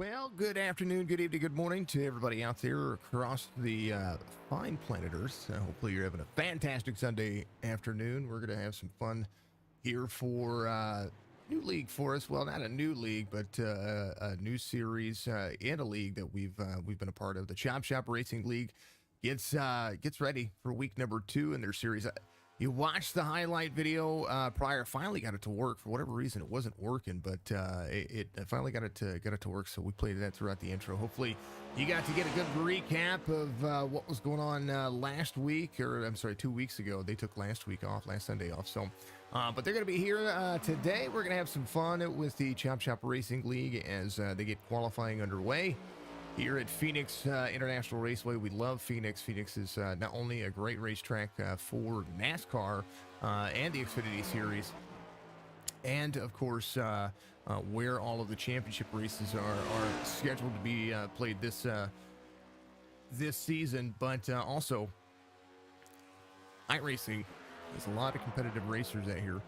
Well, good afternoon, good evening, good morning to everybody out there across the fine planet Earth. Hopefully, you're having a fantastic Sunday afternoon. We're going to have some fun here for new league for us. Well, not a new league, but a new series in a league that we've been a part of. The Chop Shop Racing League gets ready for week number 2 in their series. You watched the highlight video prior. Finally got it to work. For whatever reason, it wasn't working, but it finally got it to work. So we played that throughout the intro. Hopefully, you got to get a good recap of what was going on last week, or I'm sorry, 2 weeks ago. They took last Sunday off. So, but they're going to be here today. We're going to have some fun with the Chop Shop Racing League as they get qualifying underway. Here at Phoenix International Raceway, we love Phoenix. Phoenix is not only a great racetrack for NASCAR and the Xfinity Series, and of course, where all of the championship races are scheduled to be played this season, but also iRacing. There's a lot of competitive racers out here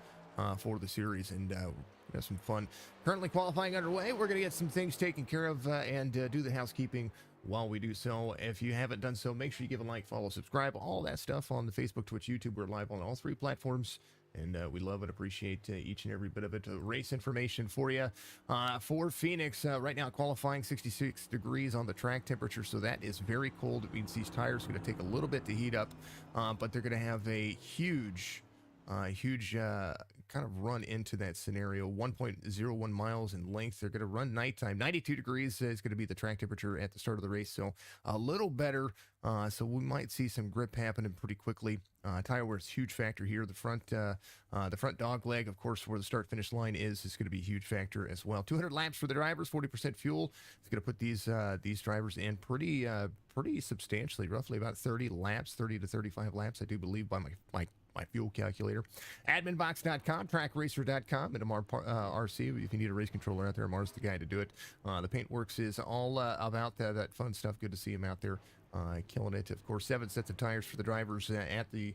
for the series, and we have some fun. Currently qualifying underway. We're going to get some things taken care of and do the housekeeping while we do so. If you haven't done so, make sure you give a like, follow, subscribe, all that stuff on the Facebook, Twitch, YouTube. We're live on all 3 platforms, and we love and appreciate each and every bit of it. Race information for you. For Phoenix, right now qualifying 66 degrees on the track temperature, so that is very cold. It means these tires are going to take a little bit to heat up, but they're going to have a huge kind of run into that scenario. 1.01 miles in length. They're going to run nighttime. 92 degrees is going to be the track temperature at the start of the race, so a little better. So we might see some grip happening pretty quickly. Tire wear is a huge factor here. The front dog leg, of course, where the start finish line is going to be a huge factor as well. 200 laps for the drivers, 40% fuel. It's going to put these drivers in pretty substantially, roughly about 30 to 35 laps, I do believe, by my fuel calculator. Adminbox.com, trackracer.com, and AMR RC. If you need a race controller out there, AMR's the guy to do it. The Paintworks is all about that fun stuff. Good to see him out there killing it. Of course, 7 sets of tires for the drivers at the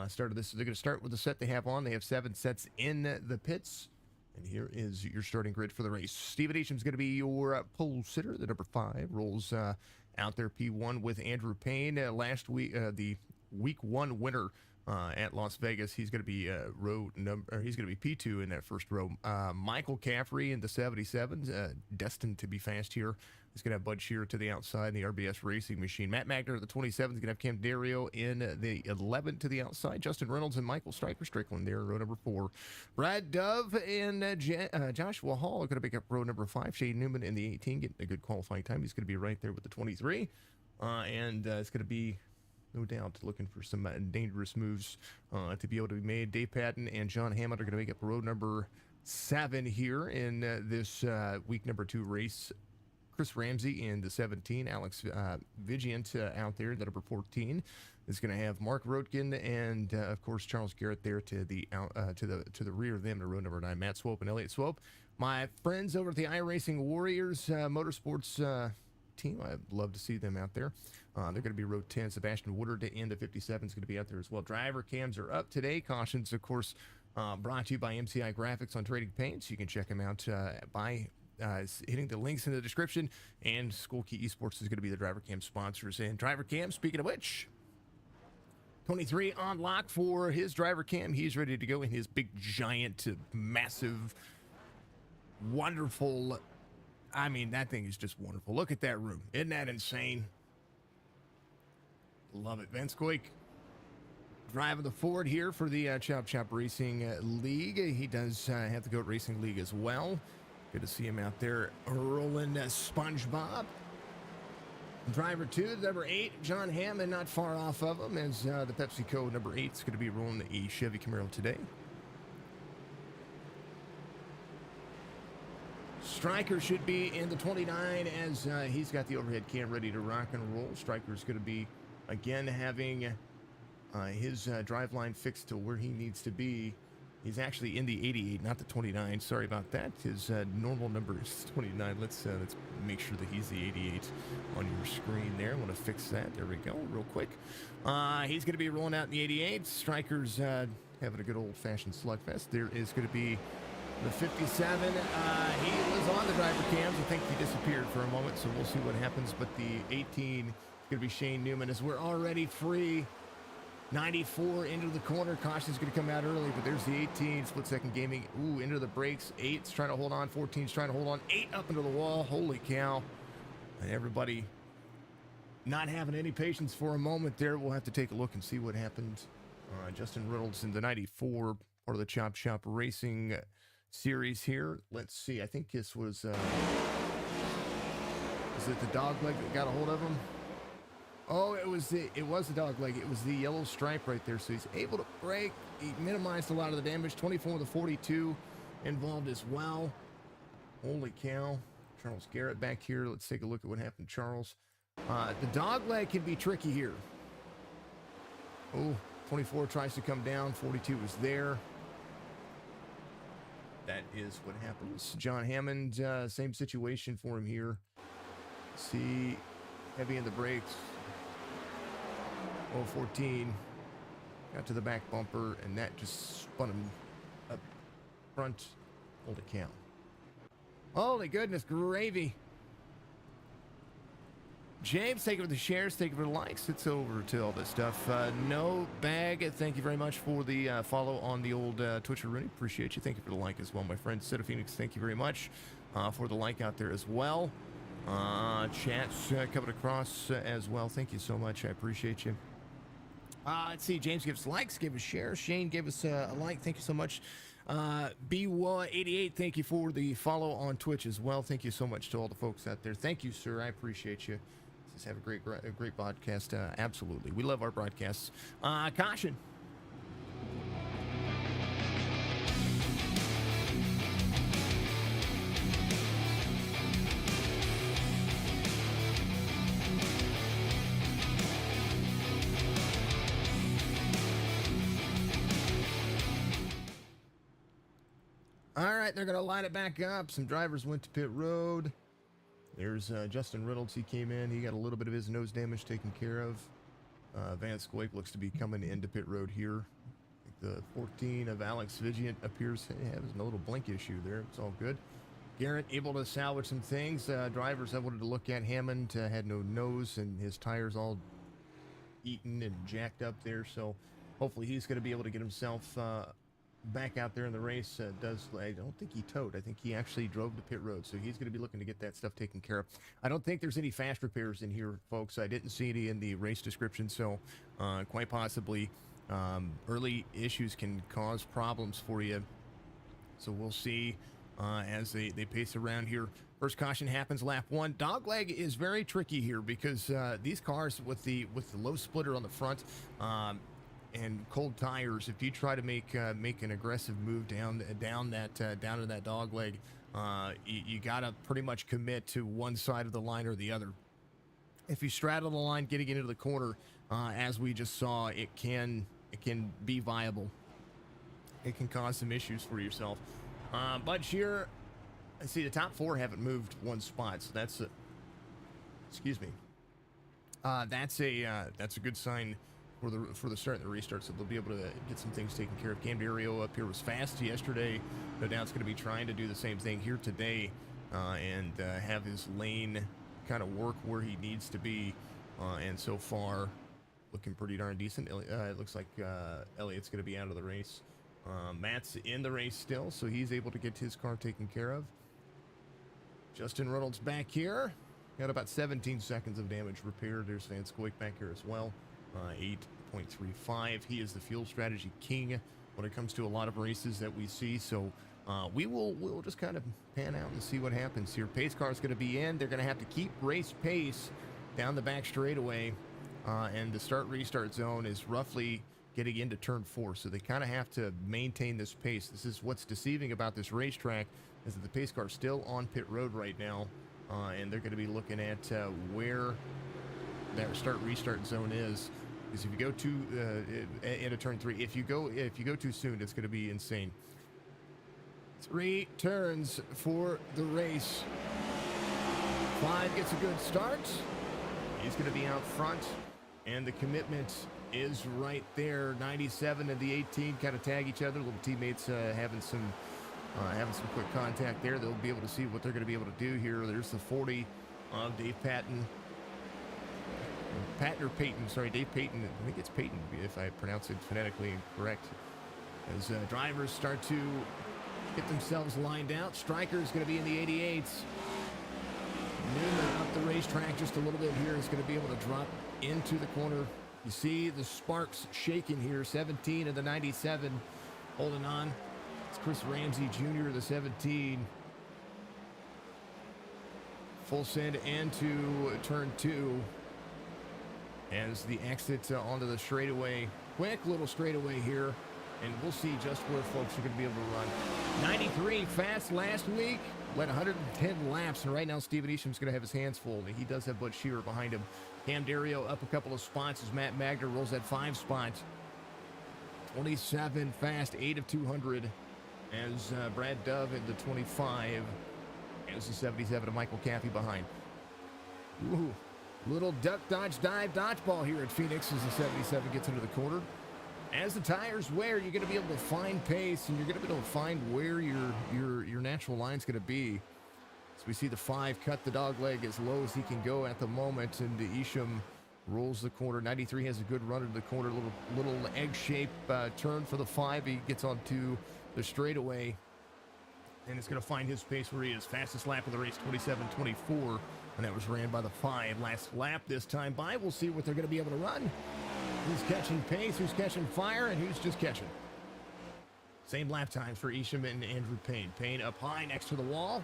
start of this. So they're going to start with the set they have on. They have 7 sets in the pits. And here is your starting grid for the race. Steve Adesham's going to be your pole sitter. The number 5 rolls out there, P1 with Andrew Payne. Last week, the week 1 winner at Las Vegas. He's going to be he's going to be P2 in that first row. Michael Caffrey in the 77s, destined to be fast here. He's going to have Bud Shearer to the outside in the RBS Racing Machine. Matt Magner at the 27s is going to have Cam Dario in the 11 to the outside. Justin Reynolds and Michael Strickland there, row number 4. Brad Dove and Joshua Hall are going to pick up row number 5. Shane Newman in the 18, getting a good qualifying time. He's going to be right there with the 23. And it's going to be, no doubt, looking for some dangerous moves to be able to be made. Dave Patton and John Hammond are going to make up road number 7 here in this week number 2 race. Chris Ramsey in the 17, Alex Vigiant out there, the number 14 is going to have Mark Roetgen and of course Charles Garrett there to the rear of them to row number 9. Matt Swope and Elliott Swope, my friends over at the iRacing Warriors Motorsports team. I'd love to see them out there. They're going to be row 10. Sebastian Woodard in the 57 is going to be out there as well. Driver cams are up today. Cautions, of course, brought to you by MCI Graphics on Trading Paints. You can check them out by hitting the links in the description. And School Key Esports is going to be the driver cam sponsors. And driver cam, speaking of which, 23 on lock for his driver cam. He's ready to go in his big, giant, massive, wonderful. I mean, that thing is just wonderful. Look at that room. Isn't that insane? Love it. Vince Coik driving the Ford here for the Chop Chop Racing League. He does have the GOAT Racing League as well. Good to see him out there rolling SpongeBob. Driver 2, number 8, John Hammond, not far off of him, as the PepsiCo number 8 is going to be rolling a Chevy Camaro today. Stryker should be in the 29 as he's got the overhead cam ready to rock and roll. Stryker's going to be, again, having his driveline fixed to where he needs to be. He's actually in the 88, not the 29. Sorry about that. His normal number is 29. Let's make sure that he's the 88 on your screen there. I want to fix that. There we go, real quick. He's going to be rolling out in the 88. Stryker's having a good old-fashioned slugfest. There is going to be The 57, he was on the driver cams. I think he disappeared for a moment, so we'll see what happens. But the 18 is going to be Shane Newman as we're already free. 94 into the corner. Caution's going to come out early, but there's the 18. Split second gaming. Ooh, into the brakes. 8's trying to hold on. 14's trying to hold on. 8 up into the wall. Holy cow. And everybody not having any patience for a moment there. We'll have to take a look and see what happened. Justin Reynolds in the 94, part of the Chop Shop Racing series here. Let's see. I think this was it the dog leg that got a hold of him? Oh, it was the dog leg. It was the yellow stripe right there. So he's able to brake. He minimized a lot of the damage. 24 with the 42 involved as well. Holy cow. Charles Garrett back here. Let's take a look at what happened to Charles. The dog leg can be tricky here. Oh, 24 tries to come down. 42 is there. That is what happens. John Hammond, same situation for him here. See, heavy in the brakes. 14 got to the back bumper, and that just spun him up front. Holy cow. Holy goodness gravy. James, thank you for the shares, thank you for the likes. It's over to all this stuff. No bag, thank you very much for the follow on the old Twitcher Rooney. Appreciate you. Thank you for the like as well, my friend. Cita Phoenix, thank you very much for the like out there as well. Chats coming across as well. Thank you so much. I appreciate you. Let's see. James gives likes, gave us shares. Shane gave us a like. Thank you so much. B88, thank you for the follow on Twitch as well. Thank you so much to all the folks out there. Thank you, sir. I appreciate you. Let's have a great broadcast. Absolutely. We love our broadcasts. Caution. All right, they're going to line it back up. Some drivers went to pit road. There's Justin Reynolds. He came in. He got a little bit of his nose damage taken care of. Van Squake looks to be coming into pit road here. The 14 of Alex Vigiant appears to have a little blink issue there. It's all good. Garrett able to salvage some things. Drivers I wanted to look at. Hammond had no nose, and his tires all eaten and jacked up there. So hopefully he's going to be able to get himself back out there in the race. I don't think he towed. I think he actually drove to pit road, so he's going to be looking to get that stuff taken care of. I don't think there's any fast repairs in here, folks. I didn't see any in the race description, so quite possibly early issues can cause problems for you. So we'll see as they pace around here. First caution happens lap 1. Dogleg is very tricky here because these cars with the low splitter on the front and cold tires, if you try to make an aggressive move down to that dog leg, you gotta pretty much commit to one side of the line or the other. If you straddle the line getting into the corner, as we just saw, it can be viable. It can cause some issues for yourself. But here, I see the top 4 haven't moved one spot, so that's a good sign for the start and the restart, so they'll be able to get some things taken care of. Cam Dario up here was fast yesterday. No doubt it's going to be trying to do the same thing here today and have his lane kind of work where he needs to be. And so far, looking pretty darn decent. It looks like Elliot's going to be out of the race. Matt's in the race still, so he's able to get his car taken care of. Justin Reynolds back here. Got about 17 seconds of damage repaired. There's Van Scoik back here as well. 8.35. He is the fuel strategy king when it comes to a lot of races that we see. So we'll just kind of pan out and see what happens here. Pace car is going to be in. They're going to have to keep race pace down the back straightaway. And the start-restart zone is roughly getting into turn 4. So they kind of have to maintain this pace. This is what's deceiving about this racetrack, is that the pace car is still on pit road right now. And they're going to be looking at where that start-restart zone is. Because if you go into turn 3, if you go too soon, it's going to be insane. 3 turns for the race. 5 gets a good start. He's going to be out front, and the commitment is right there. 97 and the 18 kind of tag each other. Little teammates having some having some quick contact there. They'll be able to see what they're going to be able to do here. There's the 40 of Dave Patton. Patton or Peyton, sorry, Dave Peyton. I think it's Peyton if I pronounce it phonetically incorrect. As drivers start to get themselves lined out. Stryker is going to be in the 88s. Newman up the racetrack just a little bit here is going to be able to drop into the corner. You see the sparks shaking here. 17 of the 97 holding on. It's Chris Ramsey Jr., the 17. Full send into turn 2 as the exit onto the straightaway. Quick little straightaway here, and we'll see just where folks are going to be able to run. 93 fast last week, led 110 laps, and right now Steven Isham's going to have his hands full. He does have Bud Shearer behind him. Cam Dario up a couple of spots as Matt Magner rolls that 5 spot. 27 fast, 8 of 200 as Brad Dove in the 25. As the 77 of Michael Caffey behind. Ooh, little duck, dodge, dive, dodgeball here at Phoenix as the 77 gets into the corner. As the tires wear, you're going to be able to find pace, and you're going to be able to find where your natural line's going to be. So we see the 5 cut the dog leg as low as he can go at the moment, and the Isham rolls the corner. 93 has a good run into the corner, little egg-shaped turn for the 5. He gets onto the straightaway, and it's going to find his pace where he is. Fastest lap of the race, 27:24, and that was ran by the 5. Last lap this time by. We'll see what they're going to be able to run. Who's catching pace, who's catching fire, and who's just catching. Same lap times for Isham and Andrew Payne. Payne up high next to the wall.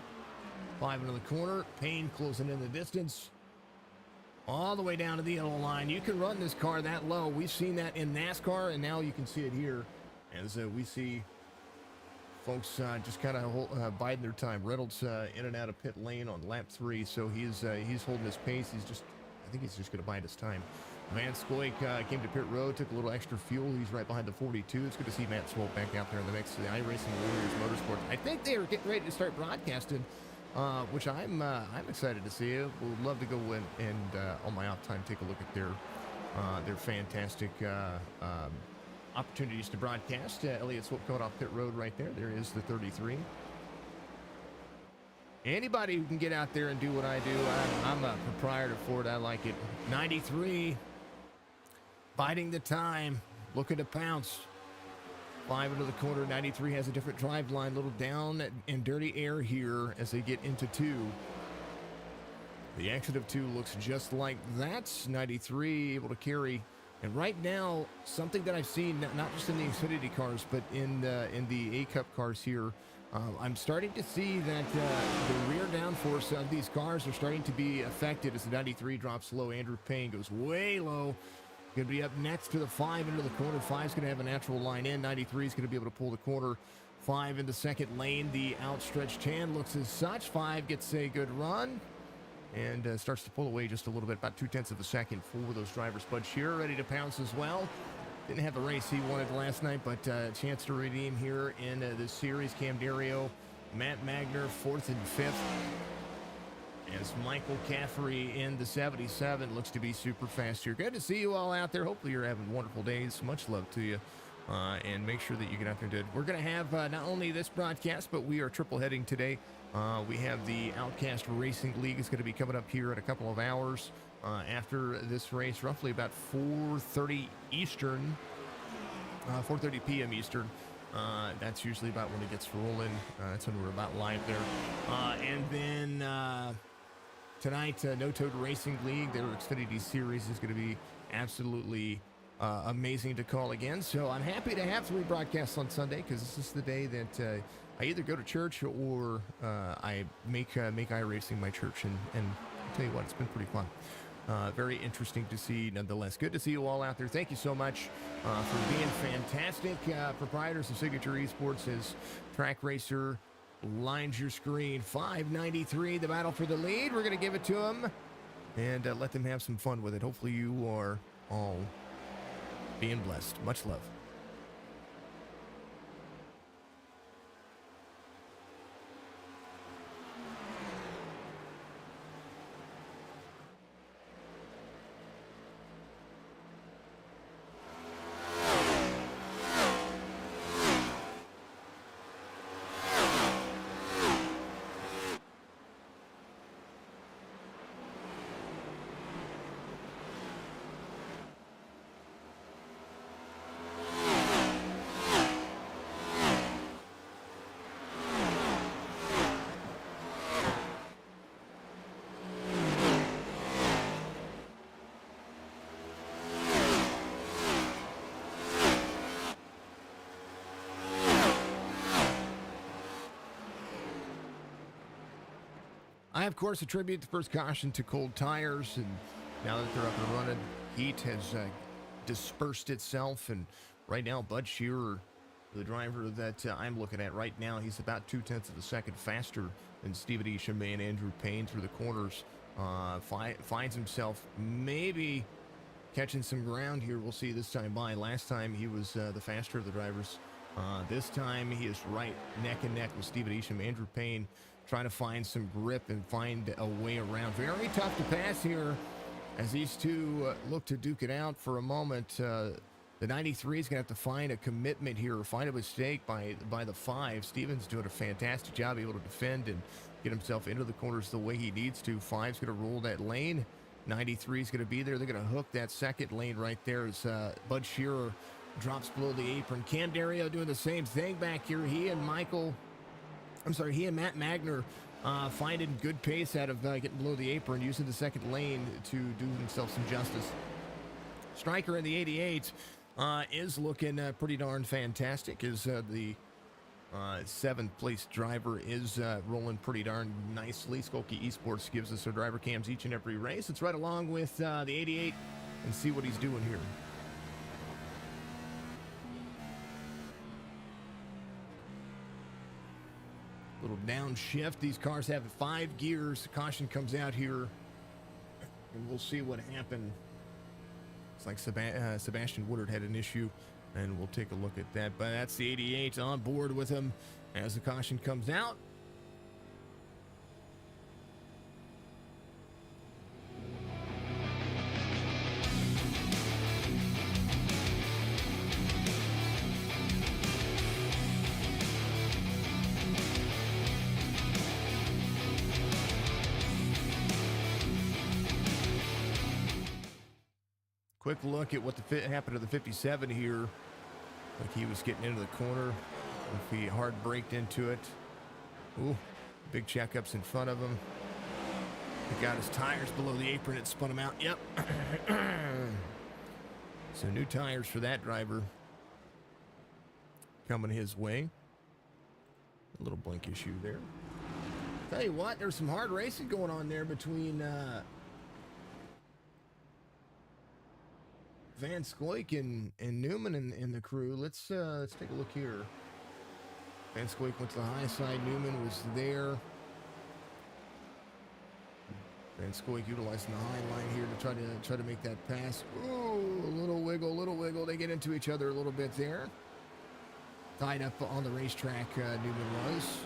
5 into the corner. Payne closing in the distance. All the way down to the yellow line. You can run this car that low. We've seen that in NASCAR, and now you can see it here as we see folks just kind of biding their time. Reynolds in and out of pit lane on lap 3, so he's holding his pace. I think he's just going to bide his time. Van Scoik came to pit road, took a little extra fuel. He's right behind the 42. It's good to see Matt Swope back out there in the mix. The iRacing Warriors Motorsports. I think they are getting ready to start broadcasting, which I'm excited to see. Would love to go in and on my off time take a look at their fantastic opportunities to broadcast. Elliott Swope coming off pit road right there. There is the 33. Anybody who can get out there and do what I do, I'm a proprietor for it. I like it. 93, biding the time, looking to pounce. 5 into the corner. 93 has a different drive line, a little down and dirty air here as they get into 2. The exit of 2 looks just like that. 93 able to carry. And right now, something that I've seen, not just in the Xfinity cars, but in the A-Cup cars here, I'm starting to see that the rear downforce of these cars are starting to be affected as the 93 drops low. Andrew Payne goes way low. Going to be up next to the 5 into the corner. 5's going to have a natural line in. 93 is going to be able to pull the corner. 5 in the second lane. The outstretched hand looks as such. 5 gets a good run and starts to pull away just a little bit, about 0.2 of a second for those drivers. Bud Shearer ready to pounce as well. Didn't have the race he wanted last night, but a chance to redeem here in this series. Cam Dario, Matt Magner, 4th and 5th. As Michael Caffrey in the 77 looks to be super fast here. Good to see you all out there. Hopefully you're having wonderful days. Much love to you. And make sure that you get out there and do it. We're going to have not only this broadcast, but we are triple heading today. We have the Outcast Racing League is going to be coming up here in a couple of hours after this race, roughly about 4:30 Eastern, 4:30 p.m. Eastern. That's usually about when it gets rolling. That's when we're about live there. And then tonight, No Toad Racing League, their Xfinity Series is going to be absolutely amazing to call again. So I'm happy to have 3 broadcasts on Sunday because this is the day that I either go to church or I make iRacing my church. And I'll tell you what, it's been pretty fun. Very interesting to see nonetheless. Good to see you all out there. Thank you so much for being fantastic. Proprietors of Signature Esports as Track Racer lines your screen. 593, the battle for the lead. We're going to give it to them and let them have some fun with it. Hopefully you are all being blessed. Much love. I, of course, attribute the first caution to cold tires, and now that they're up and running, heat has dispersed itself, and right now, Bud Shearer, the driver that I'm looking at right now, he's about 0.2 of a second faster than Stephen Isham and Andrew Payne through the corners. Finds himself maybe catching some ground here. We'll see this time by. Last time he was the faster of the drivers. This time he is right neck and neck with Stephen Isham. Andrew Payne trying to find some grip and find a way around. Very tough to pass here as these two look to duke it out for a moment. The 93 is going to have to find a commitment here, or find a mistake by the 5. Stevens doing a fantastic job, able to defend and get himself into the corners the way he needs to. 5's going to roll that lane. 93 is going to be there. They're going to hook that second lane right there as Bud Shearer drops below the apron. Cam Dario doing the same thing back here. He and Matt Magner finding good pace out of getting below the apron, using the second lane to do himself some justice. Stryker in the 88 is looking pretty darn fantastic, as the 7th place driver is rolling pretty darn nicely. Skokie Esports gives us their driver cams each and every race. Let's ride along with the 88 and see what he's doing here. Little downshift. These cars have 5 gears. The caution comes out here, and we'll see what happened. It's like Sebastian Woodard had an issue, and we'll take a look at that. But that's the 88 on board with him as the caution comes out. Quick look at what happened to the 57 here. Like he was getting into the corner. If he hard braked into it. Ooh, big checkups in front of him. He got his tires below the apron. It spun him out. Yep. So new tires for that driver coming his way. A little blink issue there. Tell you what, there's some hard racing going on there between Van Scoik and Newman and the crew. Let's take a look here. Van Scoik went to the high side. Newman was there. Van Scoik utilizing the high line here to try to make that pass. Ooh, a little wiggle. They get into each other a little bit there. Tied up on the racetrack, Newman was.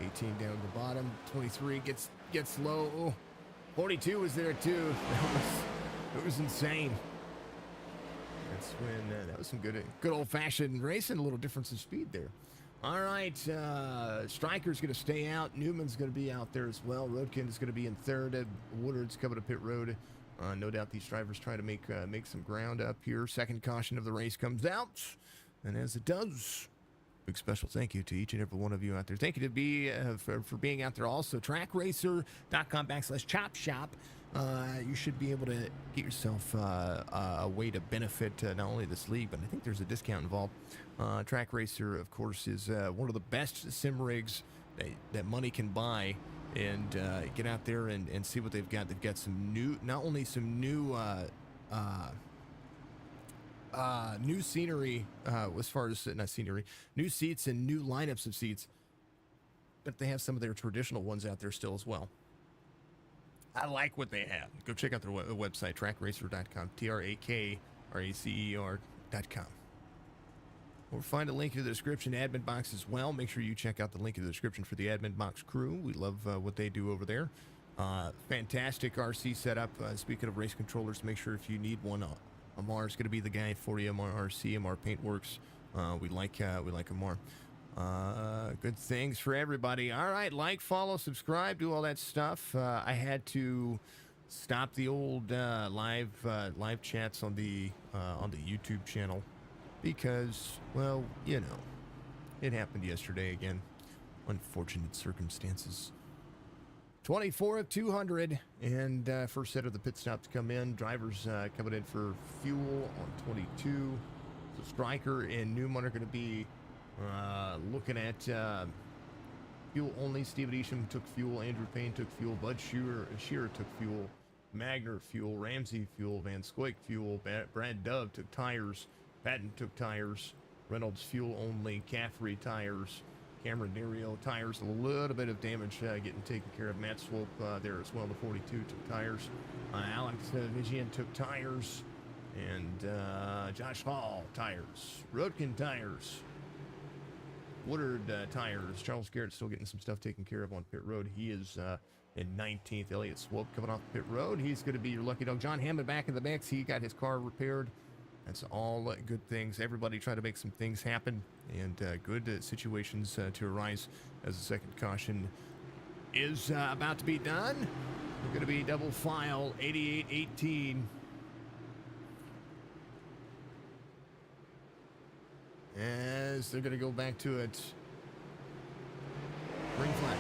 18 down at the bottom. 23 gets low. Oh, 42 was there too. It was insane. That's when that was some good old-fashioned racing. A little difference in speed there. All right, Stryker's going to stay out. Newman's going to be out there as well. Roadkin is going to be in third. Woodard's coming to pit road. No doubt these drivers try to make some ground up here. Second caution of the race comes out, and as it does, big special thank you to each and every one of you out there. Thank you for being out there. Also, trackracer.com/chop shop. You should be able to get yourself a way to benefit not only this league, but I think there's a discount involved. Track Racer, of course, is one of the best sim rigs that money can buy. And get out there and see what they've got. They've got some new, not only some new new scenery, as far as not scenery, new seats and new lineups of seats, but they have some of their traditional ones out there still as well. I like what they have. Go check out their website, trackracer.com, tracracer.com. We'll find a link in the description, Admin Box as well. Make sure you check out the link in the description for the Admin Box crew. We love what they do over there. Fantastic RC setup. Speaking of race controllers, make sure if you need one, AMR is going to be the guy for you. AMR RC, AMR Paintworks. We like AMR. Good things for everybody. All right, like, follow, subscribe, do all that stuff. I had to stop the old live chats on the YouTube channel because, well, you know, it happened yesterday again. Unfortunate circumstances. 24 of 200, and first set of the pit stops come in. Drivers coming in for fuel on 22. So Stryker and Newman are going to be looking at fuel only. Steven Isham took fuel. Andrew Payne took fuel. Bud Shearer took fuel. Magner fuel. Ramsey fuel. Van Squake fuel. Brad Dove took tires. Patton took tires. Reynolds fuel only. Caffrey tires. Cameron Nerio tires. A little bit of damage getting taken care of. Matt Swope there as well. The 42 took tires. Alex Vigian took tires. And Josh Hall tires. Roadkin tires. Woodard tires. Charles Garrett still getting some stuff taken care of on pit road. He is in 19th. Elliott Swope coming off pit road. He's going to be your lucky dog. John Hammond back in the mix. He got his car repaired. That's all good things. Everybody trying to make some things happen and good situations to arise as the second caution is about to be done. We're going to be double file 88-18. As they're going to go back to it. Green flag.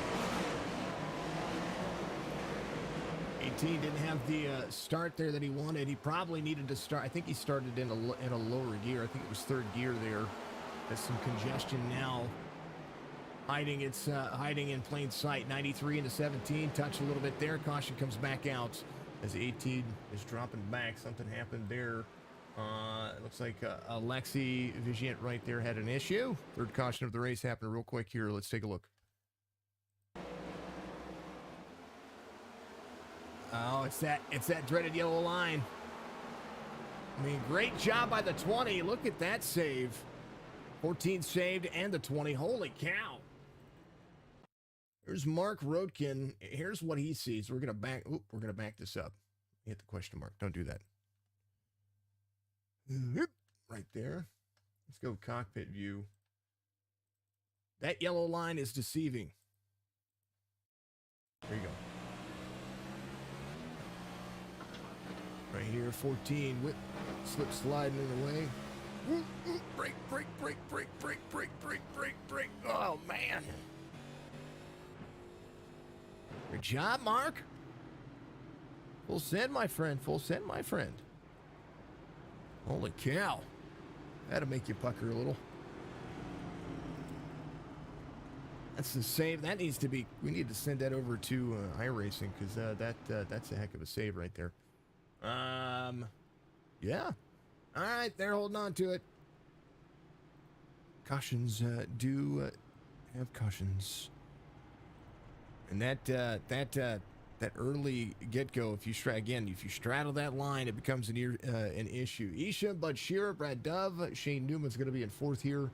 18 didn't have the start there that he wanted. He probably needed to start. I think he started in a lower gear. I think it was third gear there. There's some congestion now. Hiding in plain sight. 93 into 17. Touch a little bit there. Caution comes back out as 18 is dropping back. Something happened there. It looks like Alexi Vigient right there had an issue. Third caution of the race happened real quick here. Let's take a look. Oh, it's that dreaded yellow line. I mean, great job by the 20. Look at that save. 14 saved and the 20. Holy cow. Here's Mark Roadkin. Here's what he sees. We're gonna back this up. Hit the question mark. Don't do that. Right there. Let's go cockpit view. That yellow line is deceiving. There you go. Right here, 14, whip, slip sliding in the way. Brake, brake, brake, brake, brake, brake, brake, brake, brake. Oh, man. Good job, Mark. Full send, my friend. Full send, my friend. Holy cow. That'll make you pucker a little. That's the save. That needs to be, we need to send that over to iRacing because that's a heck of a save right there. Yeah. All right, they're holding on to it. Cautions do have cautions. And that early get-go, if you straddle that line, it becomes an issue. Isha, Bud Shearer, Brad Dove, Shane Newman's going to be in fourth here.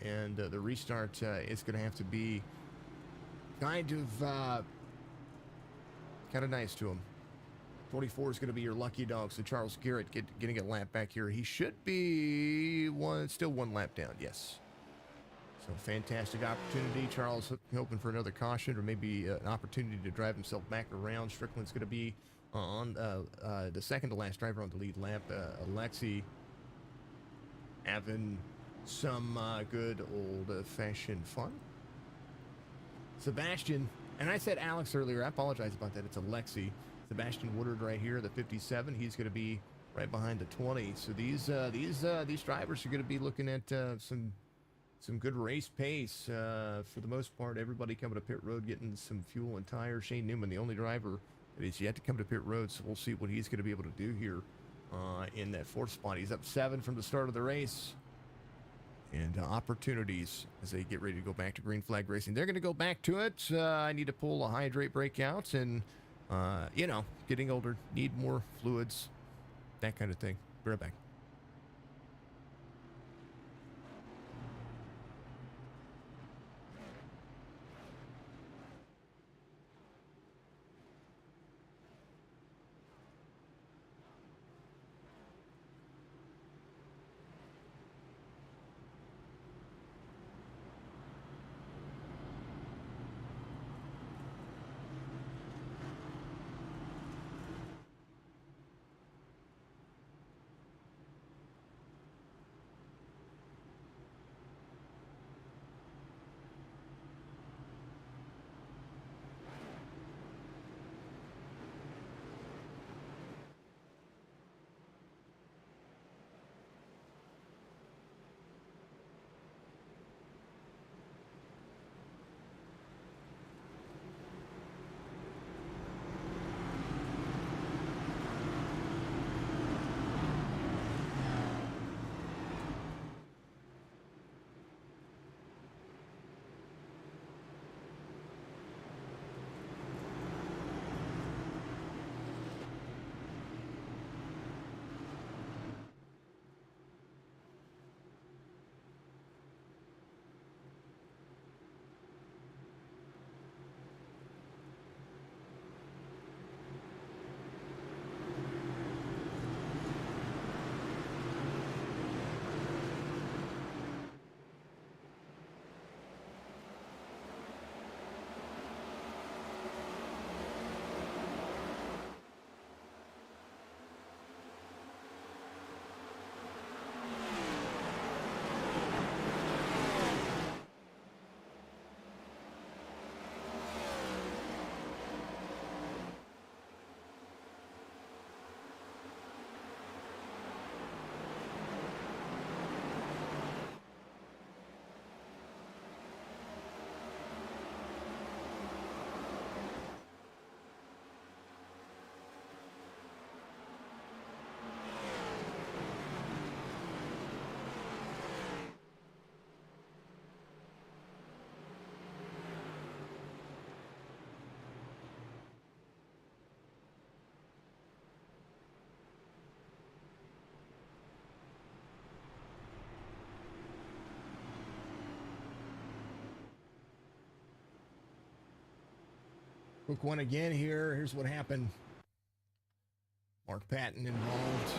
And the restart is going to have to be kind of nice to him. 44 is going to be your lucky dog. So Charles Garrett getting a lap back here. He should be still one lap down. Yes. So fantastic opportunity. Charles hoping for another caution or maybe an opportunity to drive himself back around. Strickland's going to be on the second to last driver on the lead lap. Alexi having some good old-fashioned fun. Sebastian, and I said Alex earlier. I apologize about that. It's Alexi. Sebastian Woodard right here, the 57. He's going to be right behind the 20. So these drivers are going to be looking at some good race pace for the most part. Everybody coming to pit road getting some fuel and tires. Shane Newman, the only driver that is yet to come to pit road. So we'll see what he's going to be able to do here in that fourth spot. He's up 7 from the start of the race. And opportunities as they get ready to go back to green flag racing. They're going to go back to it. I need to pull a hydrate breakout and, getting older, need more fluids, that kind of thing. Be right back. Quick one again here. Here's what happened. Mark Patton involved.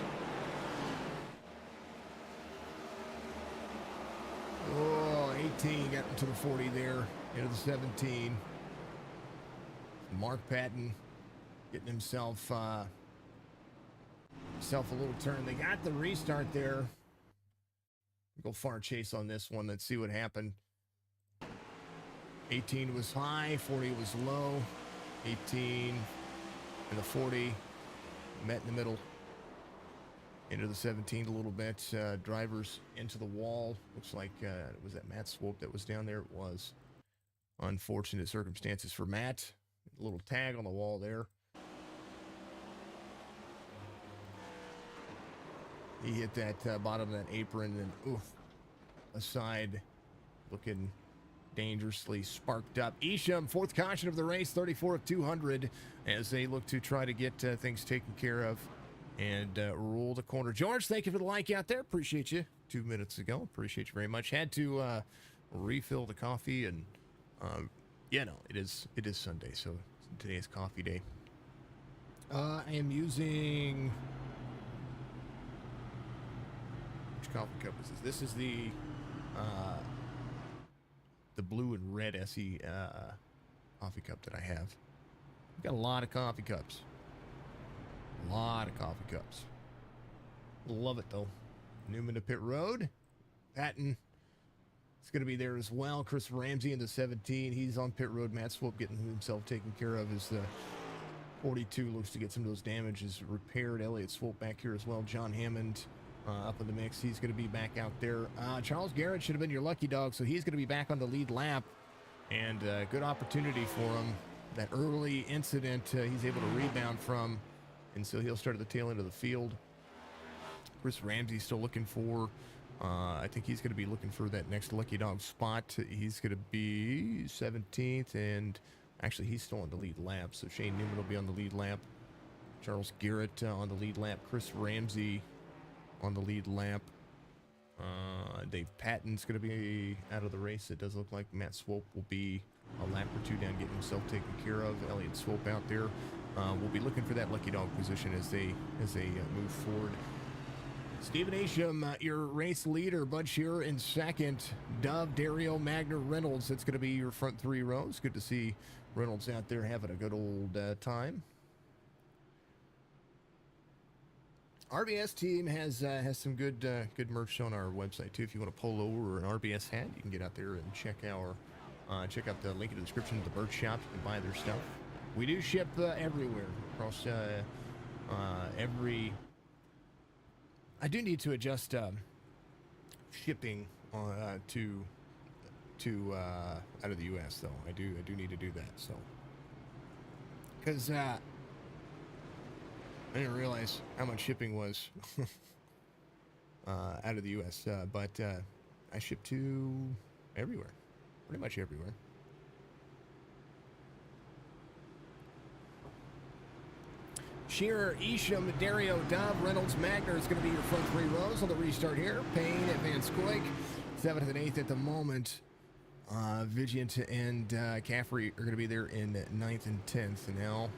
Oh, 18 got into the 40 there, into the 17. Mark Patton getting himself a little turn. They got the restart there. Go far chase on this one. Let's see what happened. 18 was high, 40 was low. 18 and the 40 met in the middle. Into the 17 a little bit. Drivers into the wall. Looks like, was that Matt Swope that was down there? It was. Unfortunate circumstances for Matt. A little tag on the wall there. He hit that bottom of that apron and oof, aside, looking dangerously sparked up. Isham, fourth caution of the race, 34 of 200, as they look to try to get things taken care of and roll the corner. George, thank you for the like out there. Appreciate you 2 minutes ago. Appreciate you very much. Had to refill the coffee, and yeah, no, it is Sunday, so today is coffee day. I am using, which coffee cup is this? This is the blue and red SE coffee cup that I have. I've got a lot of coffee cups. A lot of coffee cups. Love it, though. Newman to pit road. Patton is going to be there as well. Chris Ramsey in the 17. He's on pit road. Matt Swope getting himself taken care of as the 42 looks to get some of those damages repaired. Elliott Swope back here as well. John Hammond up in the mix. He's going to be back out there. Charles Garrett should have been your lucky dog, so he's going to be back on the lead lap. And good opportunity for him. That early incident he's able to rebound from. And so he'll start at the tail end of the field. Chris Ramsey still looking for, I think he's going to be looking for that next lucky dog spot. He's going to be 17th, and actually he's still on the lead lap. So Shane Newman will be on the lead lap. Charles Garrett on the lead lap. Chris Ramsey on the lead lap. Dave Patton's going to be out of the race. It does look like Matt Swope will be a lap or two down, getting himself taken care of. Elliott Swope out there. We'll be looking for that lucky dog position as they move forward. Stephen Isham, your race leader. Bud Shearer in second. Dove, Dario, Magner, Reynolds. That's going to be your front three rows. Good to see Reynolds out there having a good old time. RBS team has some good merch on our website too. If you want a polo or an RBS hat, you can get out there and check out the link in the description of the Bird Shop. You can buy their stuff. We do ship everywhere across every. I do need to adjust shipping to out of the U.S. though. I do need to do that. So because I didn't realize how much shipping was out of the U.S. But I ship to everywhere, pretty much everywhere. Shearer, Isham, Dario, Dove, Reynolds, Magner is going to be your front three rows on the restart here. Payne at Van Scoik, 7th and 8th at the moment. Vigilant and Caffrey are going to be there in 9th and 10th. And now,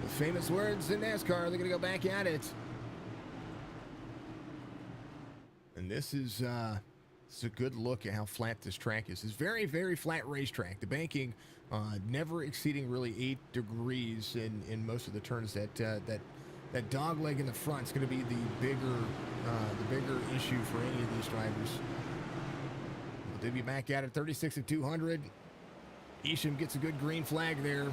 the famous words in NASCAR, they're going to go back at it. And this is a good look at how flat this track is. It's very, very flat racetrack. The banking never exceeding really 8 degrees in most of the turns. That dog leg in the front is going to be the bigger issue for any of these drivers. But they'll be back at it, 36 of 200. Isham gets a good green flag there.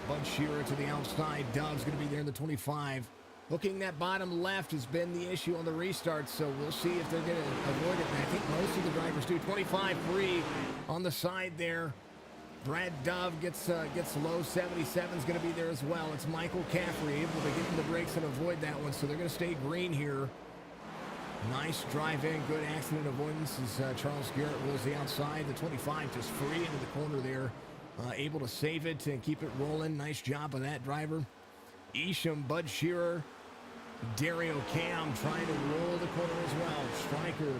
Bud Shearer to the outside. Dove's going to be there in the 25. Looking that bottom left has been the issue on the restart, so we'll see if they're going to avoid it. And I think most of the drivers do. 25 free on the side there. Brad Dove gets low. 77 is going to be there as well. It's Michael Caffrey able to get in the brakes and avoid that one, so they're going to stay green here. Nice drive in, good accident avoidance as Charles Garrett rolls the outside. The 25 just free into the corner there. Able to save it and keep it rolling. Nice job of that driver. Isham, Bud Shearer, Dario Cam trying to roll the corner as well. Stryker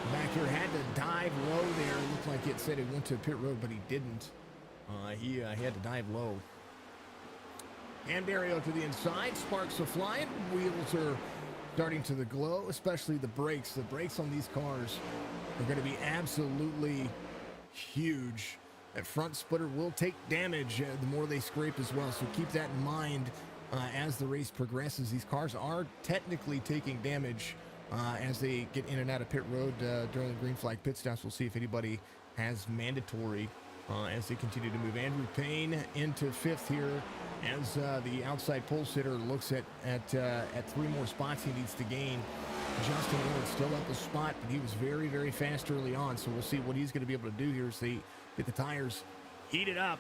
back here had to dive low there. It looked like it said he went to pit road, but he didn't. He had to dive low. And Dario to the inside. Sparks are flying. Wheels are starting to glow, especially the brakes. The brakes on these cars are going to be absolutely huge. That front splitter will take damage the more they scrape as well. So keep that in mind as the race progresses. These cars are technically taking damage as they get in and out of pit road during the green flag pit stops. We'll see if anybody has mandatory as they continue to move. Andrew Payne into fifth here as the outside pole sitter looks at 3 more spots he needs to gain. Justin Ward still up a spot, but he was very, very fast early on. So we'll see what he's going to be able to do here as they get the tires heated up.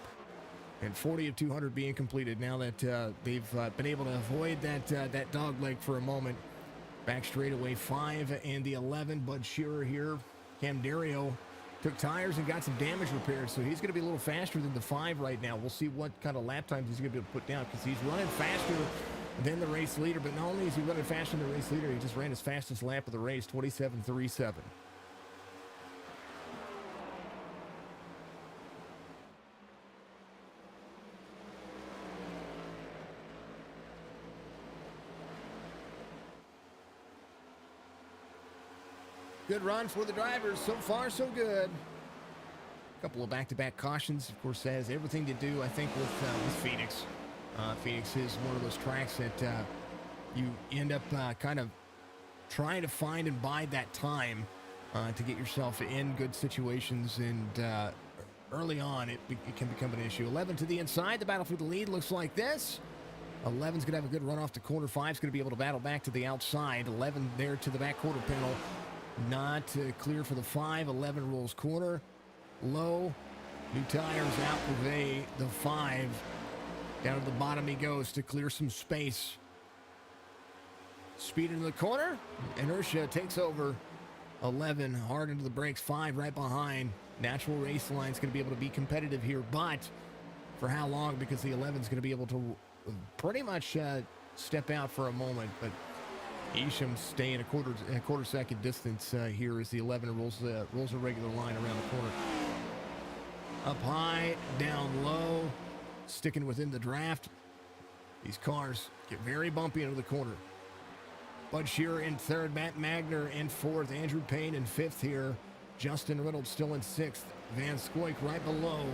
And 40 of 200 being completed now that they've been able to avoid that dog leg for a moment. Back straightaway 5 and the 11. Bud Shearer here. Cam Dario took tires and got some damage repaired, so he's going to be a little faster than the 5 right now. We'll see what kind of lap times he's going to be able to put down because he's running faster than the race leader. But not only is he running faster than the race leader, he just ran his fastest lap of the race, 27.37. Good run for the drivers. So far, so good. A couple of back-to-back cautions. Of course, that has everything to do, I think, with Phoenix. Phoenix is one of those tracks that you end up kind of trying to find and bide that time to get yourself in good situations. And early on, it can become an issue. 11 to the inside. The battle for the lead looks like this. 11's going to have a good run off the corner. 5's going to be able to battle back to the outside. 11 there to the back quarter panel. Not clear for the 5. 11 rolls corner. Low. New tires out with the 5. Down to the bottom he goes to clear some space. Speed into the corner. Inertia takes over. 11 hard into the brakes. 5 right behind. Natural race line's going to be able to be competitive here, but for how long? Because the 11's going to be able to pretty much step out for a moment, but Isham staying a quarter second distance here as the 11 rolls a regular line around the corner. Up high, down low, sticking within the draft. These cars get very bumpy into the corner. Bud Shearer in third, Matt Magner in fourth, Andrew Payne in fifth here. Justin Reynolds still in sixth. Van Scoik right below.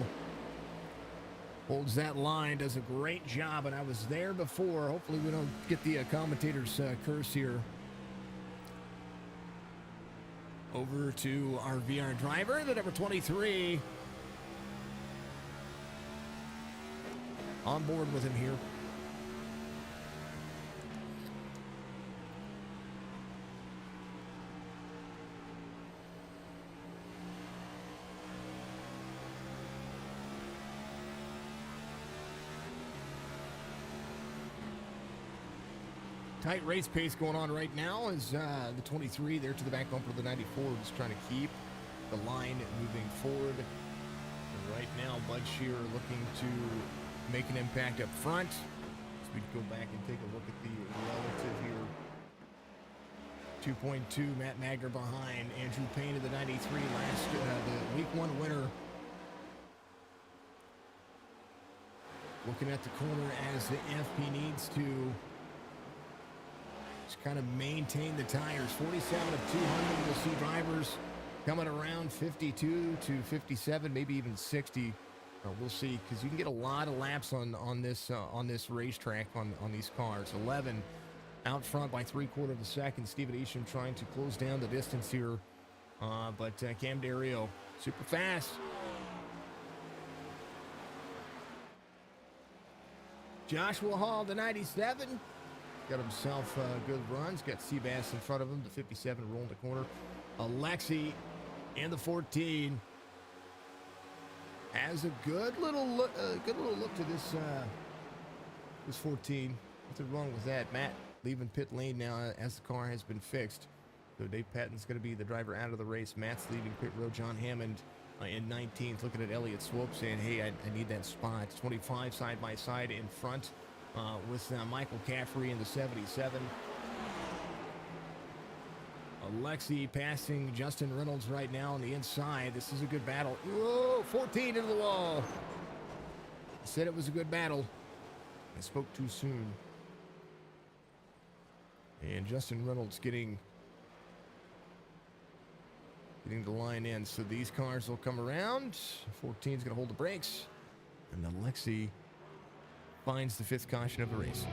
Holds that line, does a great job, and I was there before. Hopefully we don't get the commentator's curse here. Over to our VR driver, the number 23. On board with him here. Tight race pace going on right now as the 23 there to the back bumper of the 94 just trying to keep the line moving forward. And right now, Bud Shearer looking to make an impact up front. So we go back and take a look at the relative here. 2.2, Matt Magner behind. Andrew Payne of the 93 last, the week 1 winner. Looking at the corner as the FP needs to kind of maintain the tires. 47 of 200. We'll see drivers coming around 52 to 57, maybe even 60. We'll see, because you can get a lot of laps on this racetrack on these cars. 11 out front by 3/4 of a second. Steven Isham trying to close down the distance here, but Cam Dario super fast. Joshua Hall, the 97. Got himself good runs. Got Seabass in front of him. The 57 rolling the corner. Alexi in the 14 has a good little look to this 14. Nothing wrong with that. Matt leaving pit lane now as the car has been fixed. So Dave Patton's going to be the driver out of the race. Matt's leaving pit road. John Hammond in 19th. Looking at Elliott Swope saying, hey, I need that spot. 25 side by side in front. With Michael Caffrey in the 77. Alexi passing Justin Reynolds right now on the inside. This is a good battle. Whoa, 14 into the wall. I said it was a good battle. I spoke too soon. And Justin Reynolds getting the line in. So these cars will come around. 14 is going to hold the brakes. And Alexi finds the 5th caution of the race.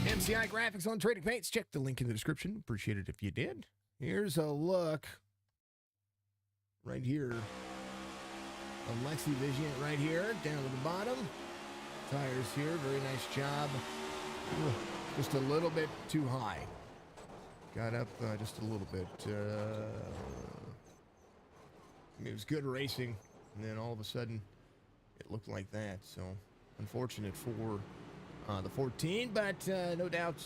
MCI graphics on trading paints. Check the link in the description. Appreciate it if you did. Here's a look right here. Alexi Vision right here, down to the bottom. Tires here, very nice job. Ooh, just a little bit too high. Got up just a little bit. It was good racing, and then all of a sudden, it looked like that. So, unfortunate for the 14, but no doubt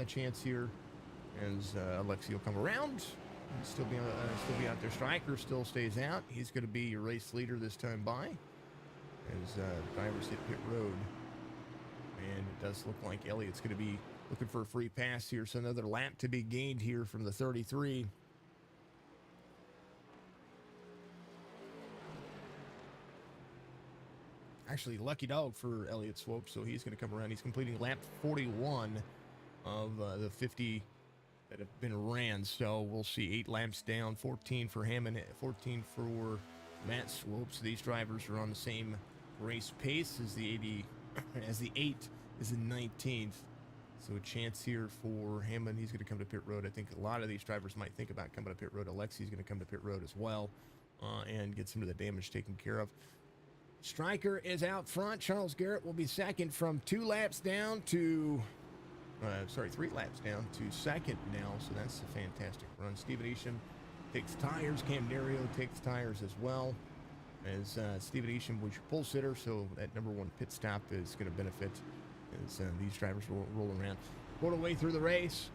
a chance here as Alexi will come around. Still be out there. Striker still stays out. He's going to be your race leader this time by as drivers hit pit road. And it does look like Elliott's going to be looking for a free pass here. So another lap to be gained here from the 33. Actually, lucky dog for Elliott Swope. So he's going to come around. He's completing lap 41 of the 50 that have been ran. So we'll see 8 laps down, 14 for Hammond, 14 for Matt Swope. So these drivers are on the same race pace as the 80, as the 8 is in 19th. So a chance here for Hammond. He's going to come to pit road. I think a lot of these drivers might think about coming to pit road. Alexi's going to come to pit road as well and get some of the damage taken care of. Striker is out front. Charles Garrett will be second from 2 laps down to 3 laps down to second now, so that's a fantastic run. Stephen Isham takes tires. Cam Nerio takes tires as well. As Stephen Isham was your pole sitter, so that number 1 pit stop is going to benefit as these drivers will roll around. Quarter way through the race,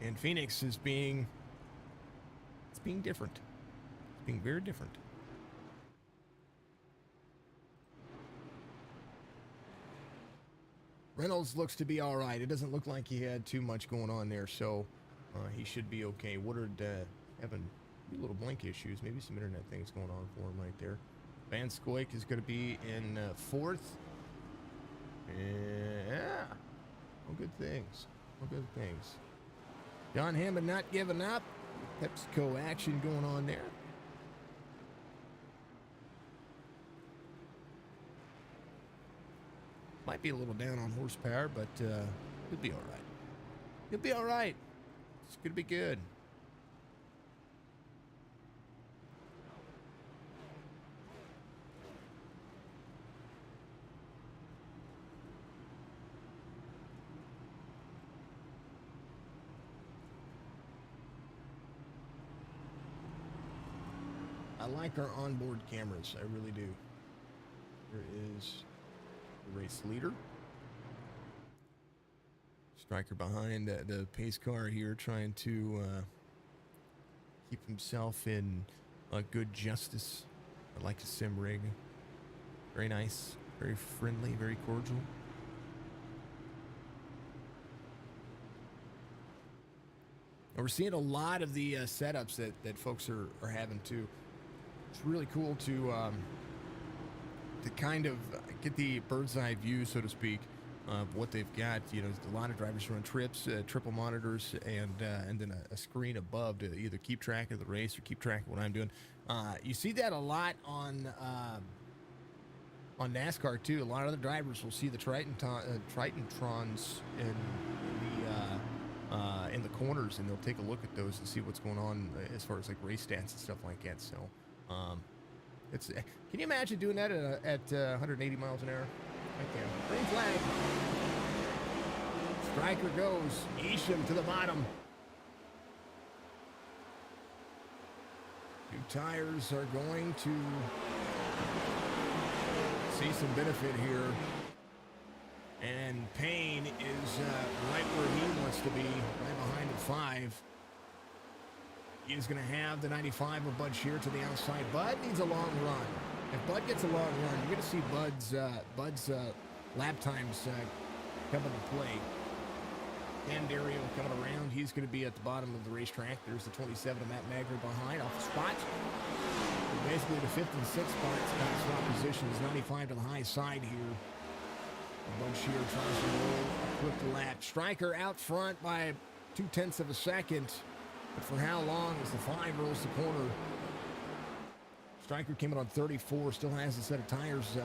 and Phoenix is being different. It's being very different. Reynolds looks to be all right. It doesn't look like he had too much going on there, so he should be okay. Woodard having a little blink issues, maybe some internet things going on for him right there. Van Scoik is going to be in 4th. Yeah, all good things. All good things. John Hammond not giving up. PepsiCo action going on there. Might be a little down on horsepower, but he'll be all right. He'll be all right. It's going to be good. I like our onboard cameras. I really do. There is the race leader. Striker behind the pace car here, trying to keep himself in good justice. I like the sim rig. Very nice, very friendly, very cordial. And we're seeing a lot of the setups that folks are having too. It's really cool to kind of get the bird's eye view, so to speak, of what they've got. You know, a lot of drivers run trips, triple monitors, and then a screen above to either keep track of the race or keep track of what I'm doing. You see that a lot on NASCAR too. A lot of the drivers will see the Tritontrons in the corners, and they'll take a look at those and see what's going on as far as like race stats and stuff like that. So it's can you imagine doing that at 180 miles an hour? I can. Green flag. Striker goes. Isham to the bottom. 2 tires are going to see some benefit here. And Payne is right where he wants to be, right behind the 5. He's going to have the 95 of Bud Shear to the outside. Bud needs a long run. If Bud gets a long run, you're going to see Bud's lap times come into play. And Dario coming around. He's going to be at the bottom of the racetrack. There's the 27 of Matt Magner behind off the spot. Basically, the 5th and 6th spots kind of swap positions. 95 to the high side here. Bud Shear tries to roll quick the lap. Stryker out front by 0.2 of a second. But for how long as the 5 rolls the corner? Stryker came in on 34. Still has a set of tires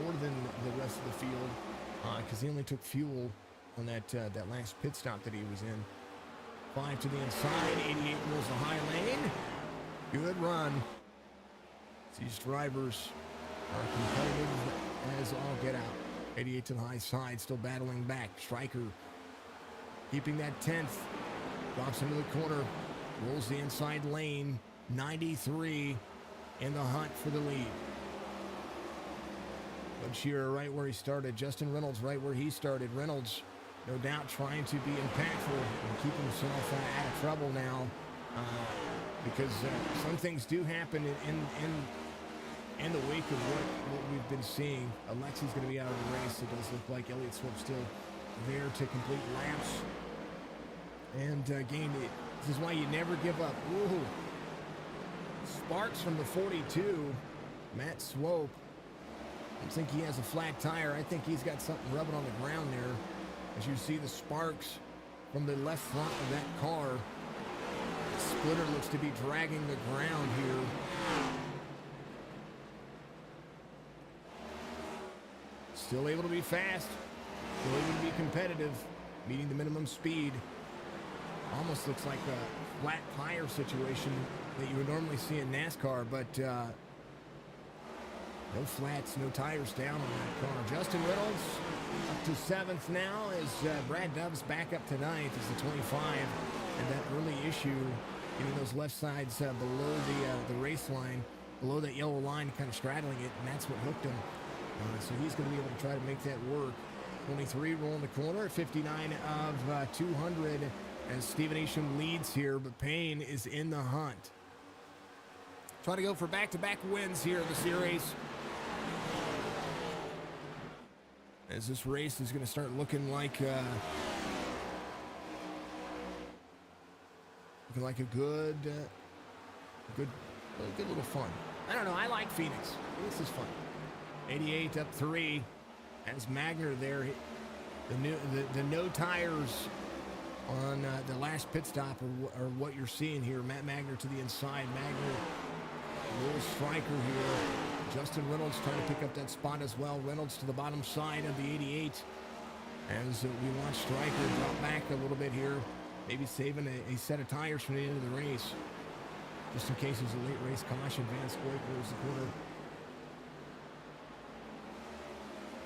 more than the rest of the field because he only took fuel on that last pit stop that he was in. 5 to the inside. 88 rolls the high lane. Good run. These drivers are competitive as all get out. 88 to the high side, still battling back. Stryker keeping that 10th. Drops into the corner. Rolls the inside lane. 93 in the hunt for the lead. Bud Shearer right where he started. Justin Reynolds right where he started. Reynolds, no doubt, trying to be impactful and keep himself out of trouble now. Because some things do happen in the wake of what we've been seeing. Alexi's going to be out of the race. It does look like Elliott Swope's still there to complete laps. And again, this is why you never give up. Ooh. Sparks from the 42. Matt Swope. I don't think he has a flat tire. I think he's got something rubbing on the ground there. As you see the sparks from the left front of that car. The splitter looks to be dragging the ground here. Still able to be fast. Still able to be competitive. Meeting the minimum speed. Almost looks like a flat tire situation that you would normally see in NASCAR, but no flats, no tires down on that car. Justin Reynolds up to 7th now as Brad Dove's back up to 9th as the 25. And that early issue, getting those left sides below the race line, below that yellow line, kind of straddling it, and that's what hooked him. So he's going to be able to try to make that work. 23 rolling the corner, 59 of 200 as Stephen Isham leads here, but Payne is in the hunt. Trying to go for back-to-back wins here in the series. As this race is going to start looking like a good little fun. I don't know. I like Phoenix. This is fun. 88 up 3 as Magner there. The no tires on the last pit stop are what you're seeing here. Matt Magner to the inside. Magner, a little striker here. Justin Reynolds trying to pick up that spot as well. Reynolds to the bottom side of the 88 as we watch Stryker drop back a little bit here. Maybe saving a set of tires from the end of the race. Just in case there's a late race caution. Van Scoik rolls the corner.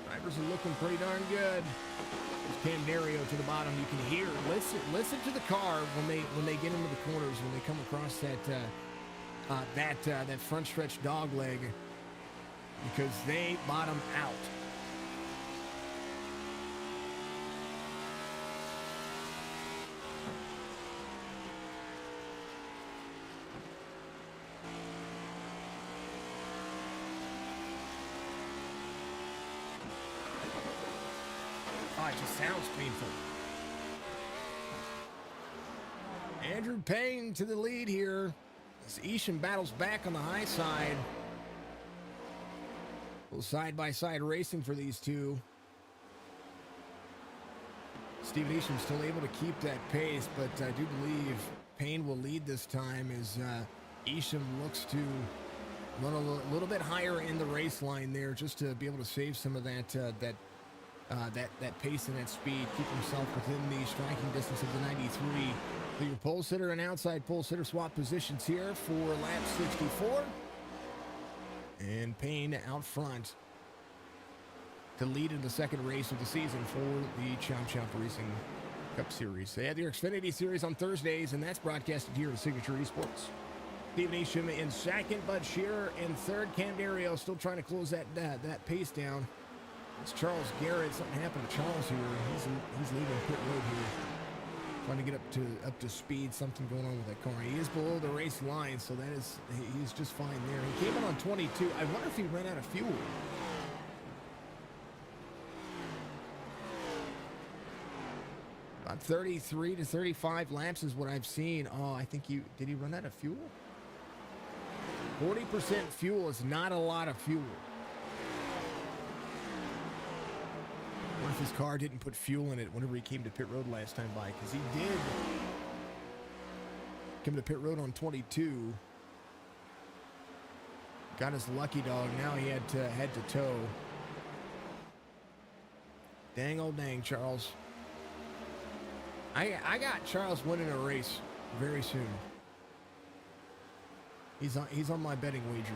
Drivers are looking pretty darn good. There's Cam Dario to the bottom. You can hear, listen to the car when they get into the corners, when they come across that front stretch dog leg, because they bottom out. Oh, it just sounds painful. Andrew Payne to the lead here as Isham battles back on the high side. A little side-by-side racing for these two. Steven Isham still able to keep that pace, but I do believe Payne will lead this time as Isham looks to run a little bit higher in the race line there, just to be able to save some of that pace and that speed, keep himself within the striking distance of the 93. So your pole sitter and outside pole sitter swap positions here for lap 64. And Payne out front to lead in the second race of the season for the Chomp Chomp Racing Cup Series. They had their Xfinity Series on Thursdays, and that's broadcasted here at Signature Esports. Stephen Isham in second, Bud Shearer in third. Cam Dario still trying to close that pace down. It's Charles Garrett. Something happened to Charles here. He's leaving pit road here. trying to get up to speed. Something going on with that car. He is below the race line, so he's just fine there. He came in on 22. I wonder if he ran out of fuel. About 33 to 35 laps is what I've seen. Oh, I think did he run out of fuel? 40% fuel is not a lot of fuel. What if his car didn't put fuel in it whenever he came to pit road last time by? Because he did come to pit road on 22. Got his lucky dog. Now he had to tow. Dang, oh dang, Charles. I got Charles winning a race very soon. He's on my betting wager.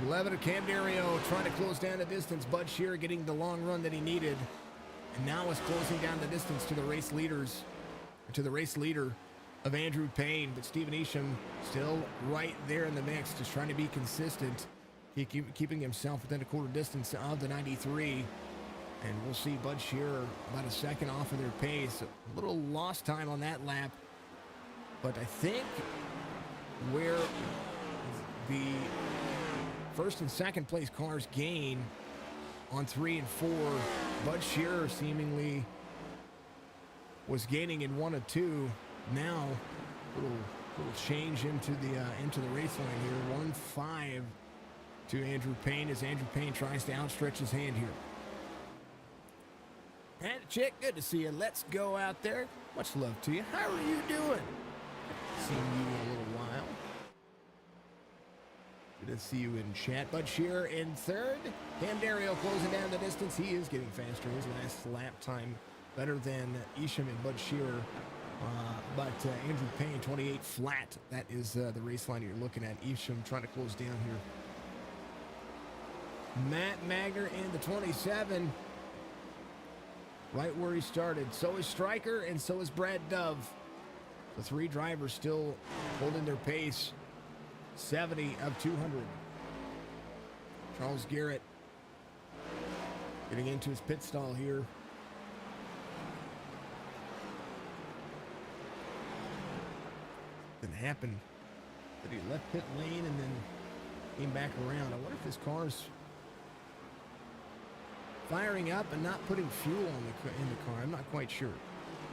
11 of Cam Dario trying to close down the distance. Bud Shearer getting the long run that he needed. And now is closing down the distance to the race leader of Andrew Payne. But Stephen Isham still right there in the mix, just trying to be consistent. Keeping himself within a quarter distance of the 93. And we'll see Bud Shearer about a second off of their pace. A little lost time on that lap. But I think where the first and second place cars gain on 3 and 4, Bud Shearer seemingly was gaining in 1 of 2. Now, little change into the race line here. 1-5 to Andrew Payne as Andrew Payne tries to outstretch his hand here. And Chick, good to see you. Let's go out there. Much love to you. How are you doing? Seen you in a little while. Good to see you in chat. Bud Shearer in third. Cam Dario closing down the distance. He is getting faster. His last lap time better than Isham and Bud Shearer. But Andrew Payne, 28 flat. That is the race line you're looking at. Isham trying to close down here. Matt Magner in the 27. Right where he started. So is Stryker and so is Brad Dove. The 3 drivers still holding their pace. 70 of 200. Charles Garrett getting into his pit stall here. Didn't happen that he left pit lane and then came back around. I wonder if his car's firing up and not putting fuel in the car. I'm not quite sure.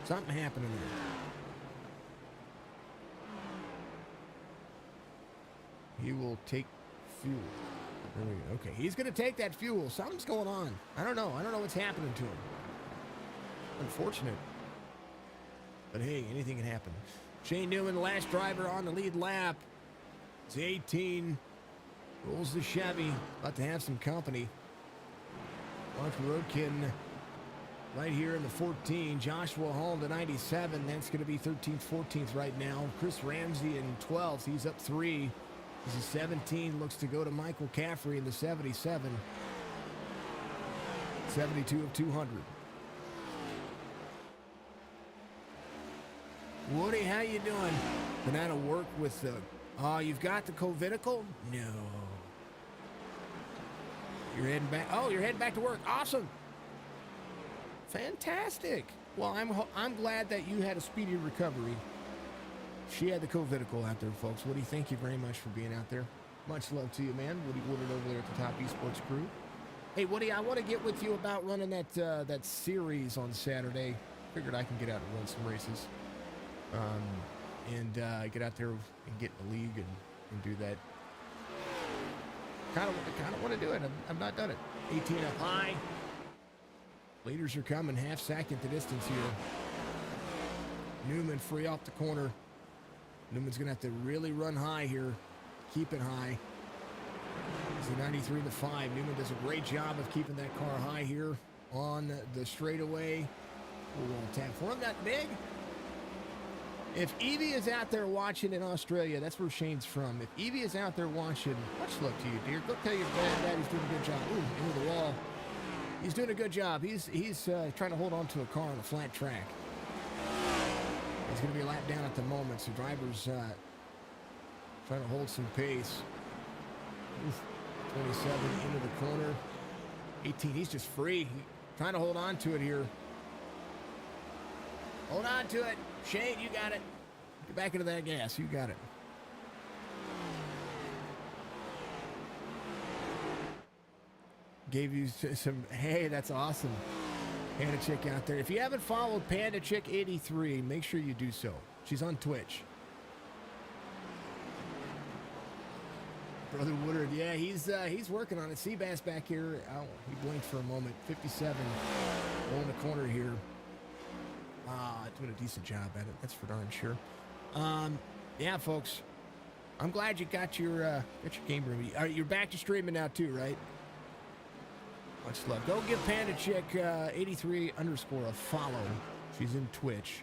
Something happening there. He will take fuel. There we go. Okay, he's going to take that fuel. Something's going on. I don't know what's happening to him. Unfortunate. But hey, anything can happen. Shane Newman, the last driver on the lead lap. It's 18. Rolls the Chevy. About to have some company. Mark Rodkin right here in the 14. Joshua Hall to 97. That's going to be 13th, 14th right now. Chris Ramsey in 12th. He's up 3. This is 17. Looks to go to Michael Caffrey in the 77. 72 of 200. Woody, how you doing? Been out of work with the... Oh, you've got the Covitical? No. You're heading back. Oh, you're heading back to work. Awesome. Fantastic. Well, I'm glad that you had a speedy recovery. She had the Covitical out there, folks. Woody, thank you very much for being out there. Much love to you, man. Woody Woodard over there at the Top Esports crew. Hey, Woody, I want to get with you about running that series on Saturday. Figured I can get out and run some races. And get out there and get in the league and do that. Kind of want to do it. I've not done it. 18 up high. Leaders are coming. Half second the distance here. Newman free off the corner. Newman's going to have to really run high here. Keep it high. It's a 93 to 5. Newman does a great job of keeping that car high here on the straightaway. We'll tap for him. Not big. If Evie is out there watching in Australia, that's where Shane's from. If Evie is out there watching, much love to you, dear. Go tell your dad he's doing a good job. Ooh, into the wall. He's doing a good job. He's trying to hold on to a car on a flat track. He's going to be a lap down at the moment, so drivers trying to hold some pace. 27 into the corner. 18, he's just free. Trying to hold on to it here. Hold on to it. Shane, you got it. Get back into that gas. You got it. Gave you some, hey, that's awesome. Panda Chick out there. If you haven't followed Panda Chick 83, make sure you do so. She's on Twitch. Brother Woodard, yeah, he's working on it. Seabass back here. Oh, he blinked for a moment. 57, in the corner here. Doing a decent job at it. That's for darn sure. Yeah, folks. I'm glad you got your game room. You're back to streaming now too, right? Much love. Go give Panda Chick 83 _ a follow. She's in Twitch.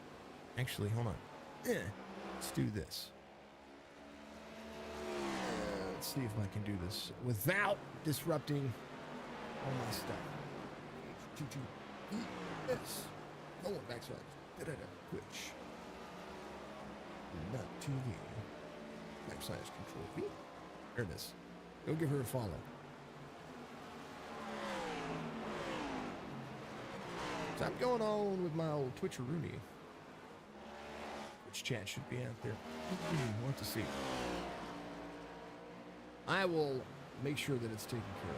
Actually, hold on. Let's do this. Let's see if I can do this without disrupting all my stuff. Yes. Oh, backside. Twitch. Not TV. Backside control V. There it is. Go give her a follow. So I'm going on with my old Twitcheroony. Twitch chat should be out there. We'll have to see. I will make sure that it's taken care of.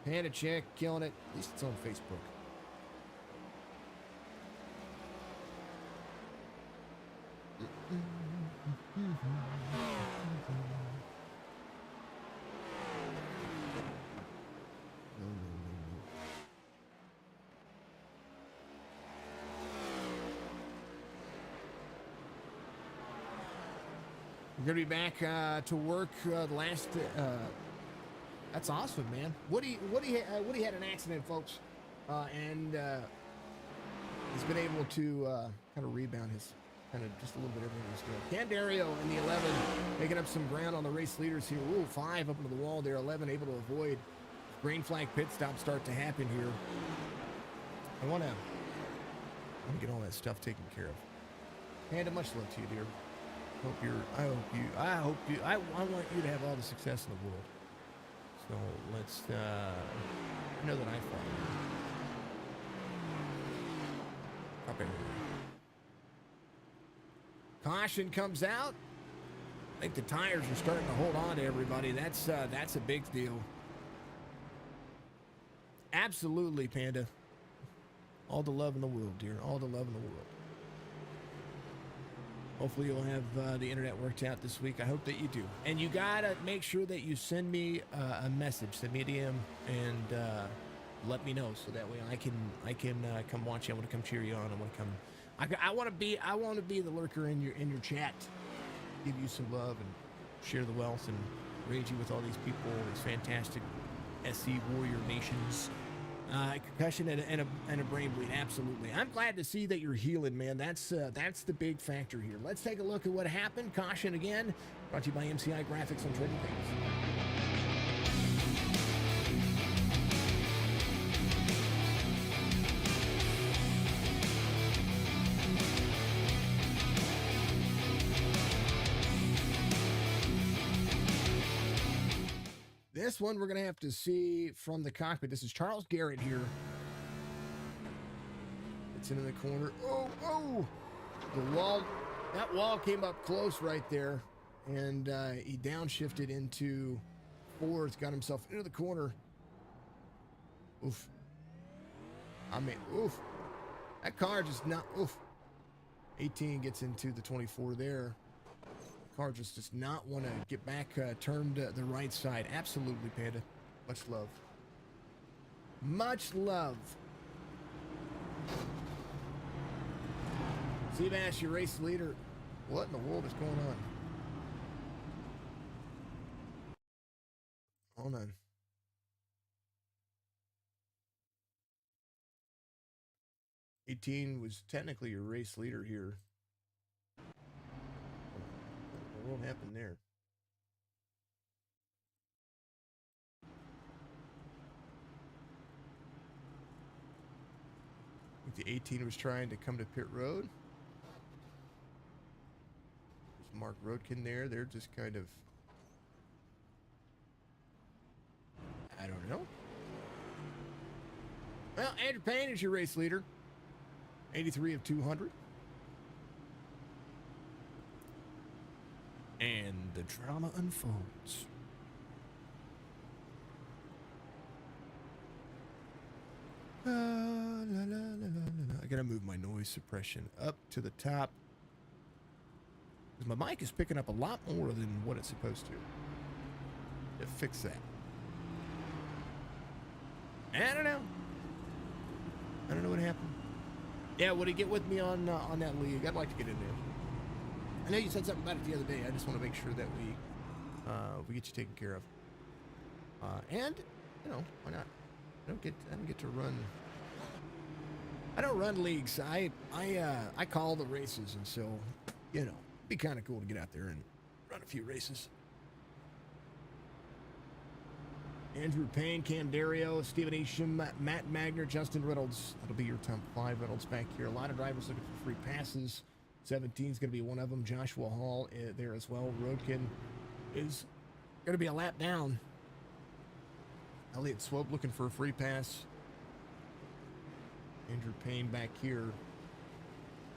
Panda Chick, killing it. At least it's on Facebook. We're gonna be back to work the last. That's awesome, man. Woody had an accident, folks, and he's been able to kind of rebound his just a little bit everything he's doing. Candario in the 11, making up some ground on the race leaders here. Ooh, 5 up into the wall there. 11 able to avoid. Green flag pit stop start to happen here. I want to get all that stuff taken care of. Panda, much love to you, dear. I want you to have all the success in the world. So let's know that I follow. Okay. Caution comes out. I think the tires are starting to hold on to everybody. That's a big deal. Absolutely, Panda. All the love in the world, dear. All the love in the world. Hopefully you'll have the internet worked out this week. I hope that you do. And you gotta make sure that you send me a message, send me a DM, and let me know so that way I can come watch you. I want to come cheer you on. I want to come. I want to be the lurker in your chat, give you some love and share the wealth and raid you with all these people, these fantastic SC warrior nations. Concussion and a brain bleed, absolutely. I'm glad to see that you're healing, man. That's the big factor here. Let's take a look at what happened. Caution again, brought to you by MCI Graphics and Trading Things. This one we're going to have to see from the cockpit. This is Charles Garrett here. It's in the corner. Oh! The wall, that wall came up close right there. And he downshifted into 4th, got himself into the corner. Oof. I mean, oof. That car just not, oof. 18 gets into the 24 there. Car just does not want to get back turned the right side. Absolutely, Panda. Much love. Much love. Seabass, your race leader. What in the world is going on? Hold on. $18 was technically your race leader here. What happened there? I think the 18 was trying to come to pit road. There's Mark Rodkin there. They're just kind of, I don't know. Well, Andrew Payne is your race leader. 83 of 200. And the drama unfolds. I gotta move my noise suppression up to the top. Because my mic is picking up a lot more than what it's supposed to. To fix that. I don't know. I don't know what happened. Yeah, would he get with me on that league? I'd like to get in there. I know you said something about it the other day. I just want to make sure that we get you taken care of. And you know, why not? I don't get to run. I don't run leagues. I call the races, and so you know, it'd be kind of cool to get out there and run a few races. Andrew Payne, Cam Dario, Stephen Isham, Matt Magner, Justin Reynolds. That'll be your top 5. Reynolds back here. A lot of drivers looking for free passes. 17 is going to be one of them. Joshua Hall there as well. Roadkin is going to be a lap down. Elliott Swope looking for a free pass. Andrew Payne back here.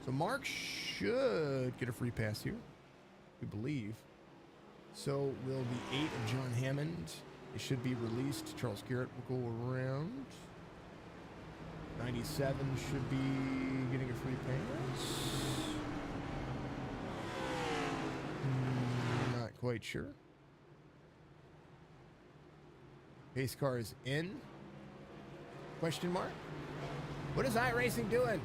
So Mark should get a free pass here, we believe. So will the 8 of John Hammond. It should be released. Charles Garrett will go around. 97 should be getting a free pass. Not quite sure. Pace car is in. Question mark. What is iRacing doing?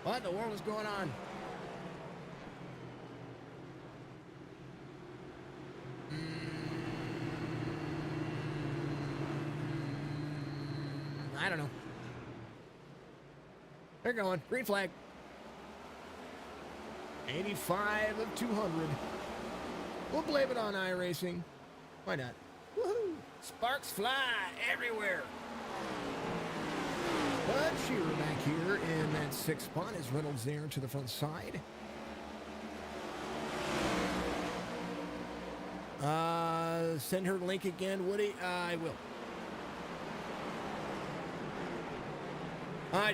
What in the world is going on? I don't know. They're going. Green flag. 85 of 200. We'll blame it on iRacing. Why not? Woohoo! Sparks fly everywhere. Bud Shearer back here in that 6th spot as Reynolds there to the front side. Send her link again, Woody. I will.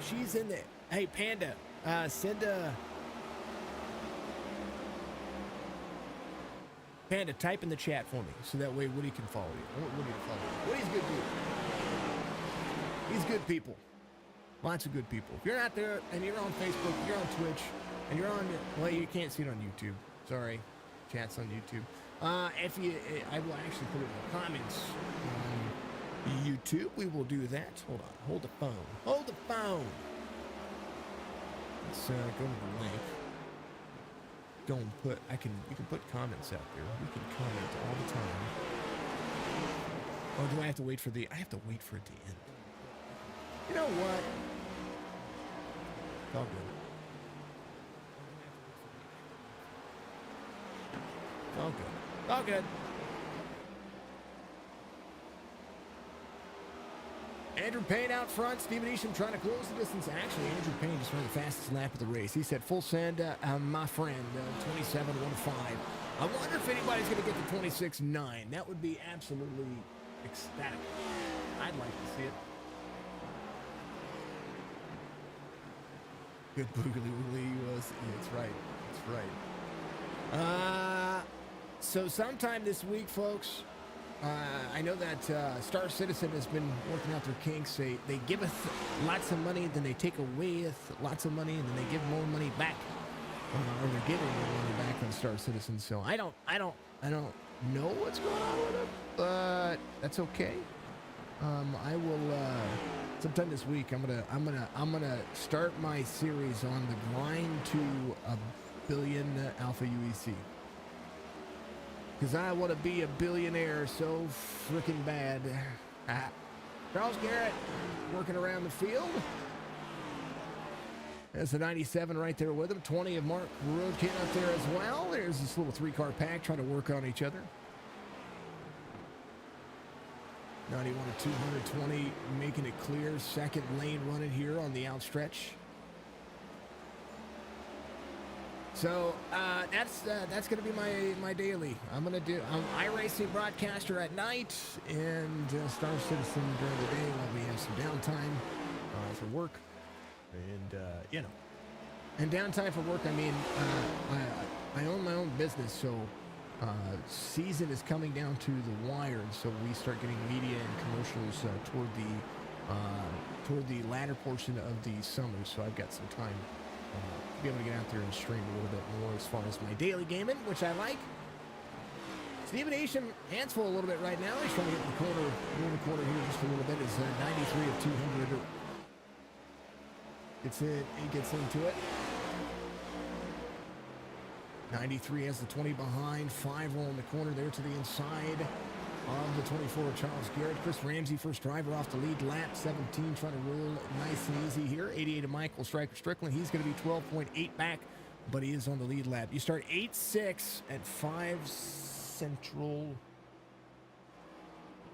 She's in there. Hey, Panda, send Panda, type in the chat for me so that way Woody can follow you. I want Woody to follow you. Woody's good people. He's good people. Lots of good people. If you're out there and you're on Facebook, you're on Twitch, and you're on, well, you can't see it on YouTube. Sorry, chat's on YouTube. If you, I will actually put it in the comments on YouTube. We will do that. Hold on. Hold the phone. Hold the phone. Let's go to the link. Go and put. You can put comments out there. We can comment all the time. Or do I have to wait for I have to wait for it to end. You know what? It's all good. It's all good. It's all good. Andrew Payne out front. Stephen Isham trying to close the distance. Actually, Andrew Payne just ran the fastest lap of the race. He said, full send, my friend, 27.15. I wonder if anybody's going to get to 26.9. That would be absolutely ecstatic. I'd like to see it. Good boogly woogly was. Yeah, that's right. That's right. So sometime this week, folks, I know that Star Citizen has been working out their kinks. They give us lots of money, then they take away lots of money, and then they give more money back. Or they're giving more money back on Star Citizen. So I don't know what's going on with it, but that's okay. I will sometime this week. I'm gonna start my series on the grind to 1 billion Alpha UEC. Because I want to be a billionaire so freaking bad. Charles Garrett working around the field. There's the 97 right there with him. 20 of Mark Roadkin up there as well. There's this little 3-car pack trying to work on each other. 91 of 220 making it clear. Second lane running here on the outstretch. So that's gonna be my daily. I'm iRacing broadcaster at night and Star Citizen during the day while we have some downtime for work, and you know, and downtime for work. I mean, I own my own business, so season is coming down to the wire, and so we start getting media and commercials toward the latter portion of the summer. So I've got some time. To be able to get out there and stream a little bit more as far as my daily gaming, which I like. Stephen Asham, hands full a little bit right now. He's trying to get in the corner here just a little bit. Is 93 of 200. He gets into it. 93 has the 20 behind. 5 rolling the corner there to the inside of the 24 of Charles Garrett. Chris Ramsey, first driver off the lead lap. 17 trying to roll nice and easy here. 88 of Michael Strickland. He's going to be 12.8 back, but he is on the lead lap. You start 8-6 at 5 Central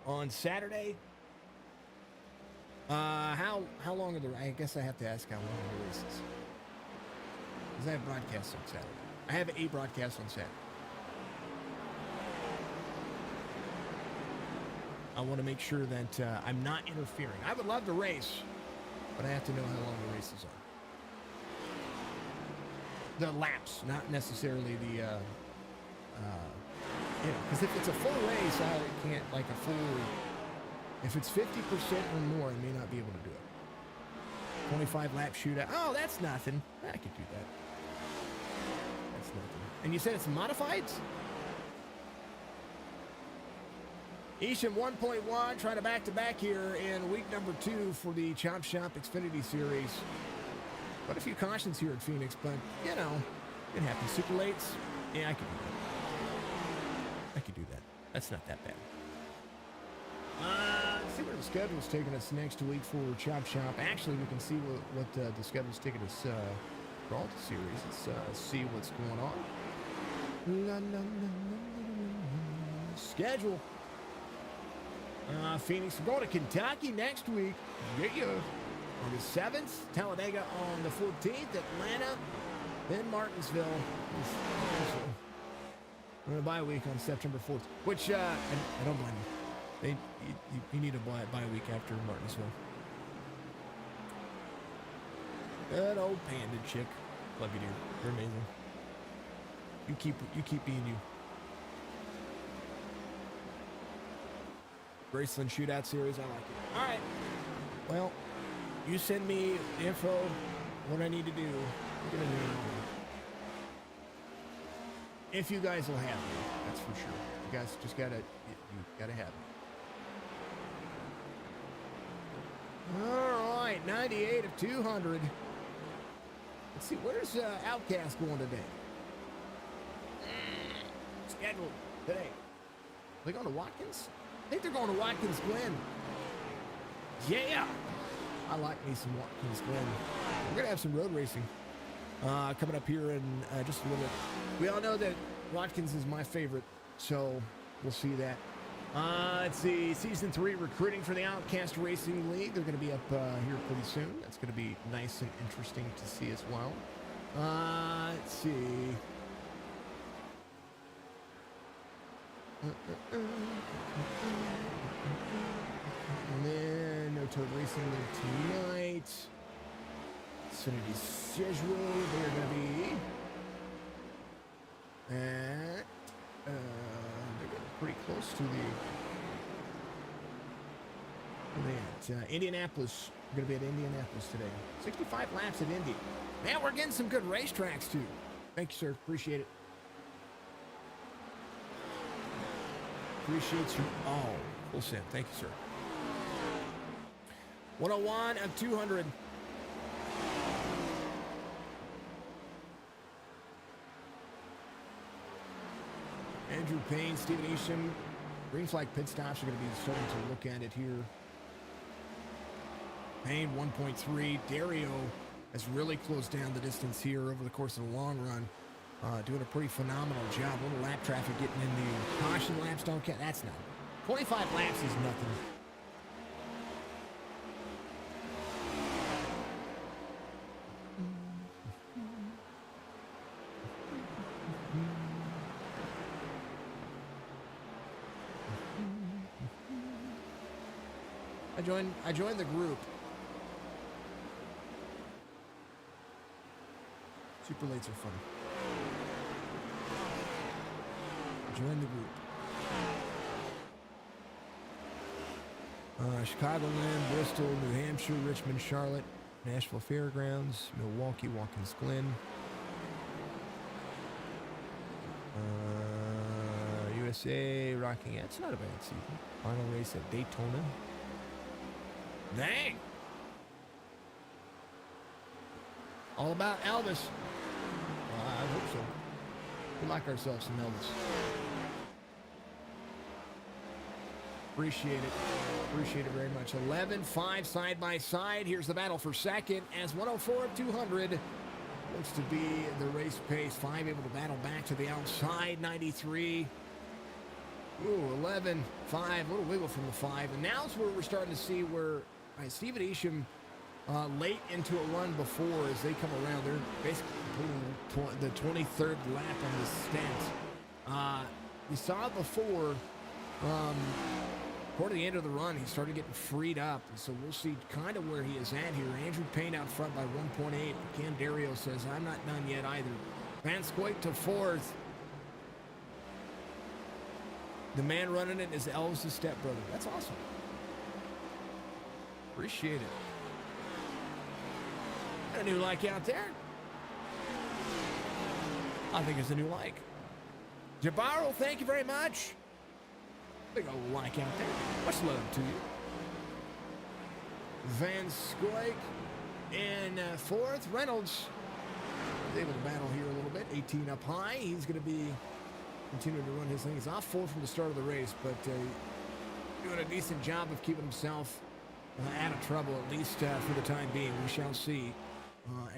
on Saturday. How long are the... I guess I have to ask how long are the races. Because I have broadcasts on Saturday. I have a broadcast on Saturday. I want to make sure that I'm not interfering. I would love to race, but I have to know how long the races are. The laps, not necessarily the, because if it's a full race, I can't, like a full, if it's 50% or more, I may not be able to do it. 25 lap shootout. Oh, that's nothing. I could do that. That's nothing. And you said it's modifieds? Isham 1.1 trying to back-to-back here in week number 2 for the Chop Shop Xfinity Series. But a few cautions here at Phoenix, but, you know, it happens. Super lates, yeah, I could do that. I could do that. That's not that bad. Let's see where the schedule's taking us next week for Chop Shop. Actually, we can see what the schedule's taking us for all the series. Let's see what's going on. Schedule. Phoenix, we're going to Kentucky next week. Yeah. On the 7th, Talladega on the 14th, Atlanta, then Martinsville. We're going to bye week on September 4th, which I don't blame you. You need a bye week after Martinsville. Good old panda chick. Love you, dear. You're amazing. You keep being you. Graceland Shootout Series, I like it. All right. Well, you send me the info, what I need to do. We're gonna do it. If you guys will have me, that's for sure. You guys just gotta have me. All right, 98 of 200. Let's see, where's Outcast going today? Scheduled today. Are they going to Watkins? I think they're going to Watkins Glen. Yeah! I like me some Watkins Glen. We're going to have some road racing coming up here in just a little bit. We all know that Watkins is my favorite, so we'll see that. Let's see, Season 3 recruiting for the Outcast Racing League. They're going to be up here pretty soon. That's going to be nice and interesting to see as well. Let's see. And then no Toad Racing tonight. Xfinity schedule. They're going to be at they're getting pretty close to the Indianapolis. We're going to be at Indianapolis today. 65 laps at Indy. Man, we're getting some good racetracks too. Thank you, sir. Appreciate it. Appreciate you all. Full send. Thank you, sir. 101 of 200. Andrew Payne, Stephen Isham. Green flag pit stops are going to be starting to look at it here. Payne 1.3. Dario has really closed down the distance here over the course of the long run. Doing a pretty phenomenal job. A little lap traffic getting in the caution laps. Don't count. That's not. 25 laps is nothing. I joined the group. Super lates are funny. Join the group. Chicagoland, Bristol, New Hampshire, Richmond, Charlotte, Nashville Fairgrounds, Milwaukee, Watkins Glen, USA, Rocking. That's not a bad season. Final race at Daytona. Dang! All about Elvis. I hope so. We like ourselves some Elvis. Appreciate it. Appreciate it very much. 11-5 side by side. Here's the battle for second as 104 of 200 looks to be the race pace. 5 able to battle back to the outside. 93. Ooh, 11-5. A little wiggle from the 5. And now's where we're starting to see where Stephen Isham late into a run before as they come around. They're basically the 23rd lap on the stance. We saw it before. Toward the end of the run, he started getting freed up, and so we'll see kind of where he is at here. Andrew Payne out front by 1.8. Ken Dario says, I'm not done yet either. Van Squake to 4th. The man running it is Elvis' stepbrother. That's awesome. Appreciate it. Got a new like out there. I think it's a new like. Jabaro, thank you very much. Big old like out there. Much love to you. Van Squake in 4th. Reynolds is able to battle here a little bit. 18 up high. He's going to be continuing to run his thing. He's off 4 from the start of the race, but doing a decent job of keeping himself out of trouble, at least for the time being. We shall see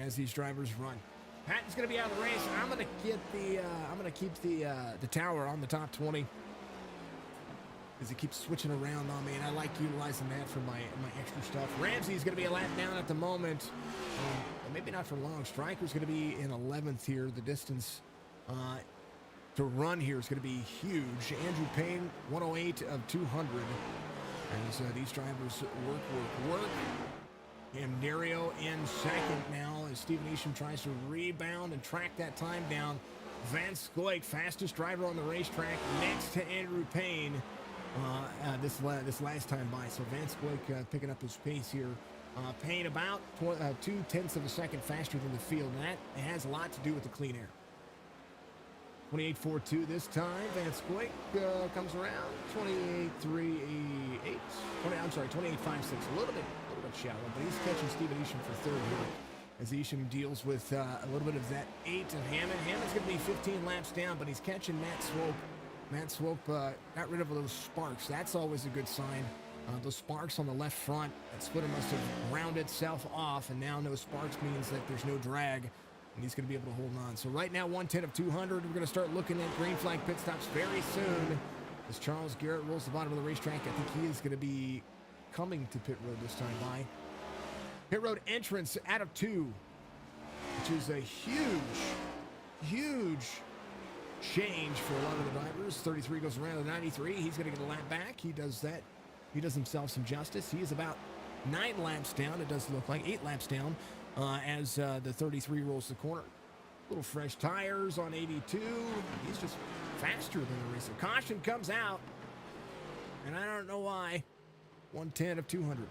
as these drivers run. Patton's going to be out of the race. I'm going to get the. I'm going to keep the tower on the top 20. As it keeps switching around on me, and I like utilizing that for my extra stuff. Ramsey's going to be a lap down at the moment. Maybe not for long. Stryker's going to be in 11th here. The distance to run here is going to be huge. Andrew Payne, 108 of 200. As these drivers work. And Dario in second now as Stephen Isham tries to rebound and track that time down. Van Squake, fastest driver on the racetrack, next to Andrew Payne. This last time by. So Van Squake picking up his pace here. Payne about 0.2 of a second faster than the field, and that has a lot to do with the clean air. 28.42 this time. Van Squake comes around 28.38. I'm sorry, 28.56. A little bit shallow, but he's catching Stephen Isham for 3rd here as Isham deals with a little bit of that 8 of Hammond. Hammond's going to be 15 laps down, but he's catching Matt Swope. Matt Swope got rid of those sparks. That's always a good sign. Those sparks on the left front, that splitter must have ground itself off, and now no sparks means that there's no drag, and he's going to be able to hold on. So right now, 110 of 200. We're going to start looking at green flag pit stops very soon as Charles Garrett rolls the bottom of the racetrack. I think he is going to be coming to pit road this time by. Pit road entrance out of 2, which is a huge change for a lot of the drivers. 33 goes around to 93. He's going to get a lap back. He does that. He does himself some justice. He is about 9 laps down. It does look like 8 laps down as the 33 rolls the corner. Little fresh tires on 82. He's just faster than the racer. Caution comes out, and I don't know why. 110 of 200.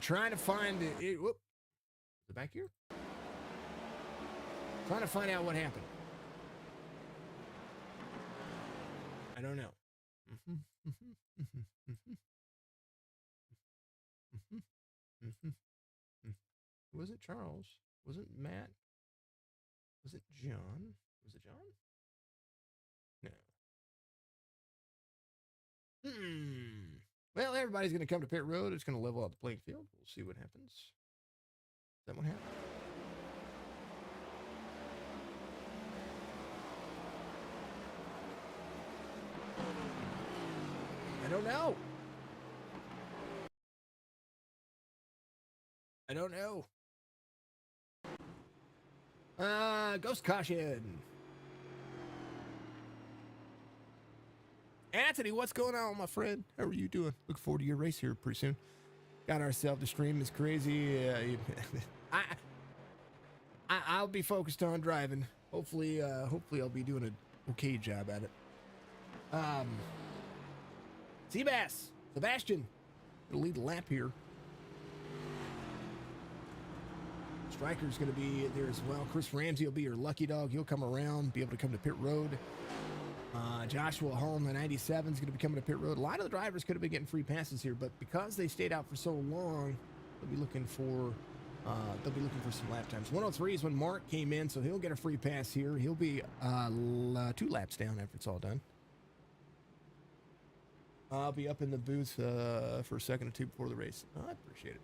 Trying to find it. Whoop. Is it back here? Trying to find out what happened. I don't know. Was it Charles? Was it Matt? Was it John? Was it John? No. Well, everybody's going to come to pit road. It's going to level out the playing field. We'll see what happens. Is that what happened? don't know. I don't know. Ghost caution. Anthony, what's going on, my friend? How are you doing? Look forward to your race here pretty soon. Got ourselves to stream is crazy. I'll be focused on driving. Hopefully I'll be doing an okay job at it. Sebastian, gonna lead the lap here. Striker's gonna be there as well. Chris Ramsey will be your lucky dog. He'll come around, be able to come to pit road. Joshua Hall in the 97 is going to be coming to pit road. A lot of the drivers could have been getting free passes here, but because they stayed out for so long, they'll be looking for some lap times. 103 is when Mark came in, so he'll get a free pass here. He'll be 2 laps down after it's all done. I'll be up in the booth for a second or two before the race. I appreciate it.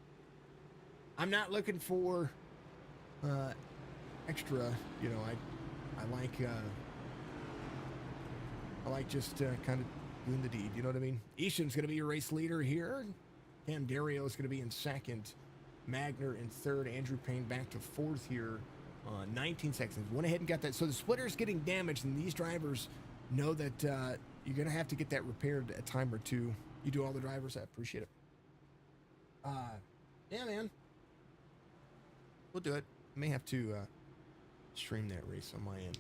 I'm not looking for extra, you know, I like just kind of doing the deed, you know what I mean? Isham's going to be your race leader here. Cam Dario is going to be in second. Magner in third. Andrew Payne back to fourth here. 19 seconds. Went ahead and got that. So the splitter's getting damaged, and these drivers know that you're going to have to get that repaired a time or two. You do all the drivers. I appreciate it. Yeah, man. We'll do it. I may have to stream that race on my end.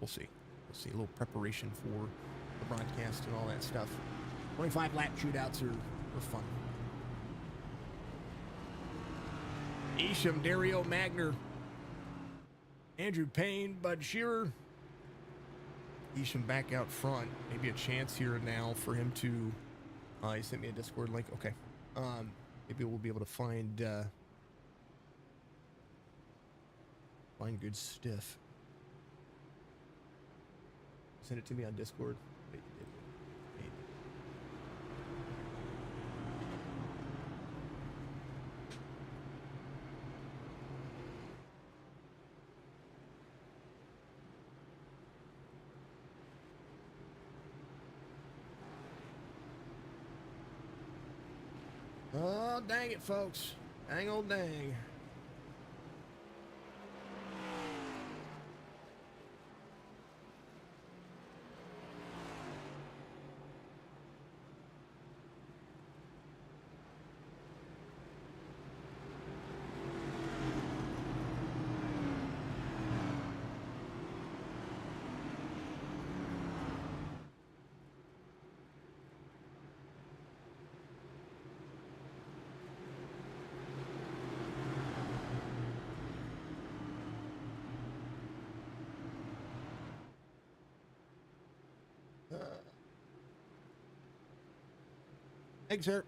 We'll see. We'll see. A little preparation for the broadcast and all that stuff. 25 lap shootouts are fun. Isham, Dario, Magner, Andrew Payne, Bud Shearer. Isham back out front. Maybe a chance here now for him to. He sent me a Discord link. Okay. Maybe we'll be able to find good stuff. Send it to me on Discord. Wait, you did. Oh, dang it, folks. Dang old dang. Thanks, sir.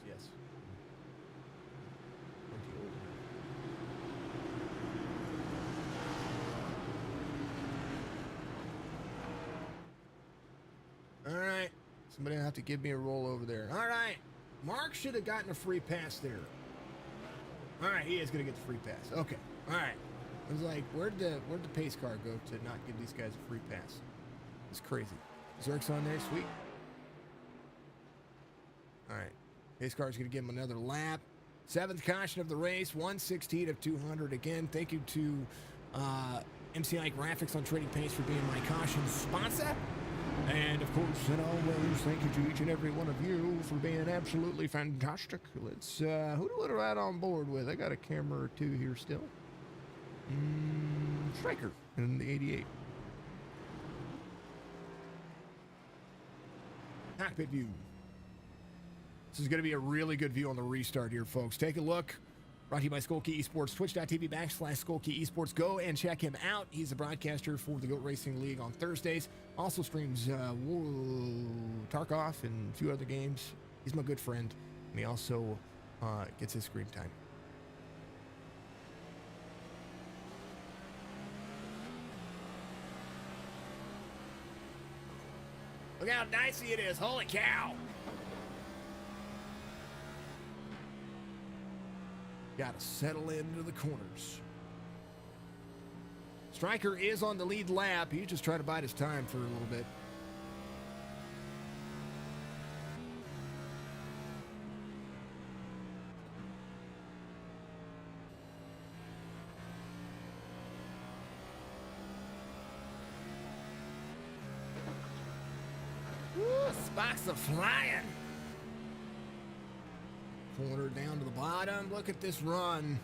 Yes. All right. Somebody will have to give me a roll over there. All right. Mark should have gotten a free pass there. All right, he is going to get the free pass. Okay. All right. I was like, where'd the pace car go to not give these guys a free pass? It's crazy. Zerk's on there. Sweet. All right. Pace car's going to give him another lap. 7th caution of the race. 116 of 200. Again, thank you to MCI Graphics on Trading Pace for being my caution sponsor. And, of course, and always, thank you to each and every one of you for being absolutely fantastic. Let's, who do I ride on board with? I got a camera or two here still. Striker in the 88. Cockpit view. This is going to be a really good view on the restart here, folks. Take a look. Brought to you by Skolky Esports, twitch.tv/Skolky Esports. Go and check him out. He's a broadcaster for the GOAT Racing League on Thursdays. Also streams Tarkov and a few other games. He's my good friend, and he also gets his screen time. Look how dicey it is. Holy cow. Got to settle into the corners. Striker is on the lead lap. He's just trying to bide his time for a little bit. Boxx are flying. Corner down to the bottom. Look at this run.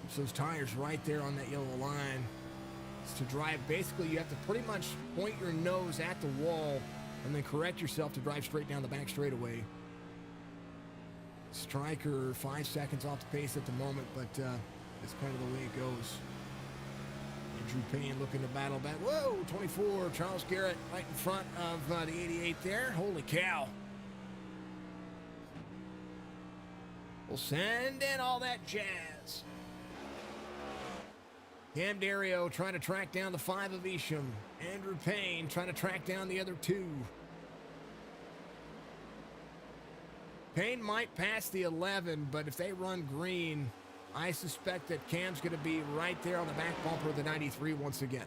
Keeps those tires right there on that yellow line. It's to drive, basically, you have to pretty much point your nose at the wall and then correct yourself to drive straight down the back straightaway. Striker 5 seconds off the pace at the moment, but it's kind of the way it goes. Andrew Payne looking to battle back. Whoa, 24, Charles Garrett right in front of the 88 there. Holy cow. We'll send in all that jazz. Cam Dario trying to track down the 5 of Isham. Andrew Payne trying to track down the other 2. Payne might pass the 11, but if they run green, I suspect that Cam's going to be right there on the back bumper of the 93 once again.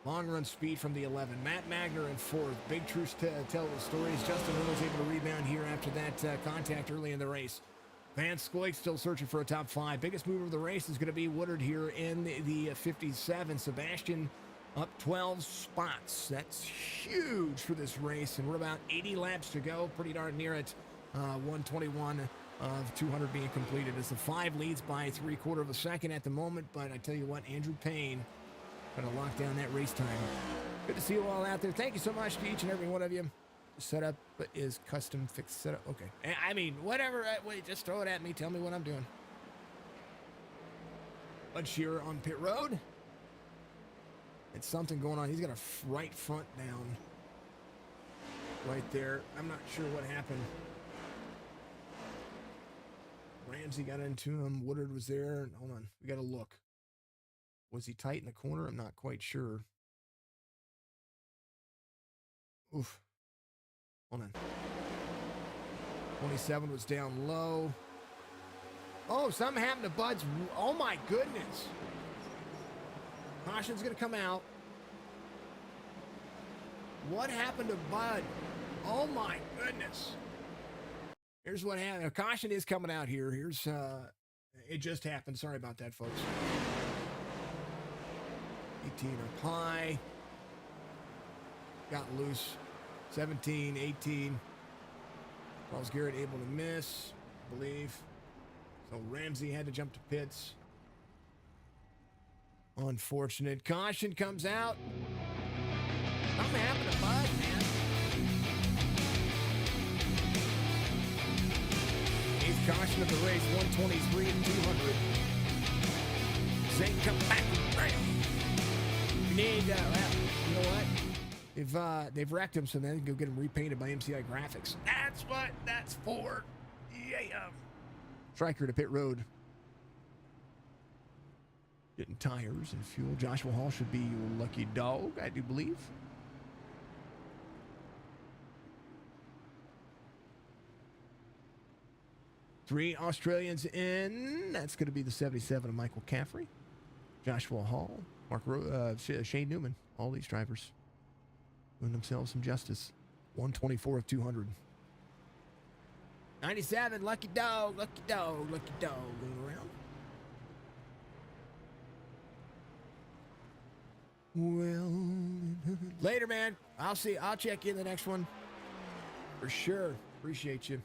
Long run speed from the 11. Matt Magner in 4th. Big Truce tell the stories. Justin Reynolds able to rebound here after that contact early in the race. Van Skoik still searching for a top 5. Biggest mover of the race is going to be Woodard here in the 57. Sebastian up 12 spots. That's huge for this race, and we're about 80 laps to go. Pretty darn near it. 121 of 200 being completed as the 5 leads by 3/4 of a second at the moment. But I tell you what, Andrew Payne going to lock down that race time. Good to see you all out there. Thank you so much to each and every one of you. Setup is custom fixed setup. Okay. I mean, whatever. Wait, just throw it at me. Tell me what I'm doing. Bud Shearer on pit road. It's something going on. He's got a right front down. Right there. I'm not sure what happened. Ramsey got into him. Woodard was there. Hold on. We got to look. Was he tight in the corner? I'm not quite sure. Oof. Hold on. 27 was down low. Oh, something happened to Bud's. Oh, my goodness. Caution's going to come out. What happened to Bud? Oh, my goodness. Here's what happened. A caution is coming out here. Here's, it just happened. Sorry about that, folks. 18 up high. Got loose. 17, 18. Charles Garrett able to miss, I believe. So Ramsey had to jump to pits. Unfortunate. Caution comes out. Something happened to Bud, man. 8th caution of the race, 123 and 200. Zane come back. We need, well, you know what? They've wrecked him, so then they can go get him repainted by MCI Graphics. That's what that's for. Yeah. Striker to pit road. Getting tires and fuel. Joshua Hall should be your lucky dog, I do believe. Three Australians in. That's going to be the 77 of Michael Caffrey. Joshua Hall. Shane Newman. All these drivers doing themselves some justice. 124 of 200. 97, lucky dog, lucky dog, lucky dog. Going around. Well, later, man. I'll check you in the next one. For sure. Appreciate you.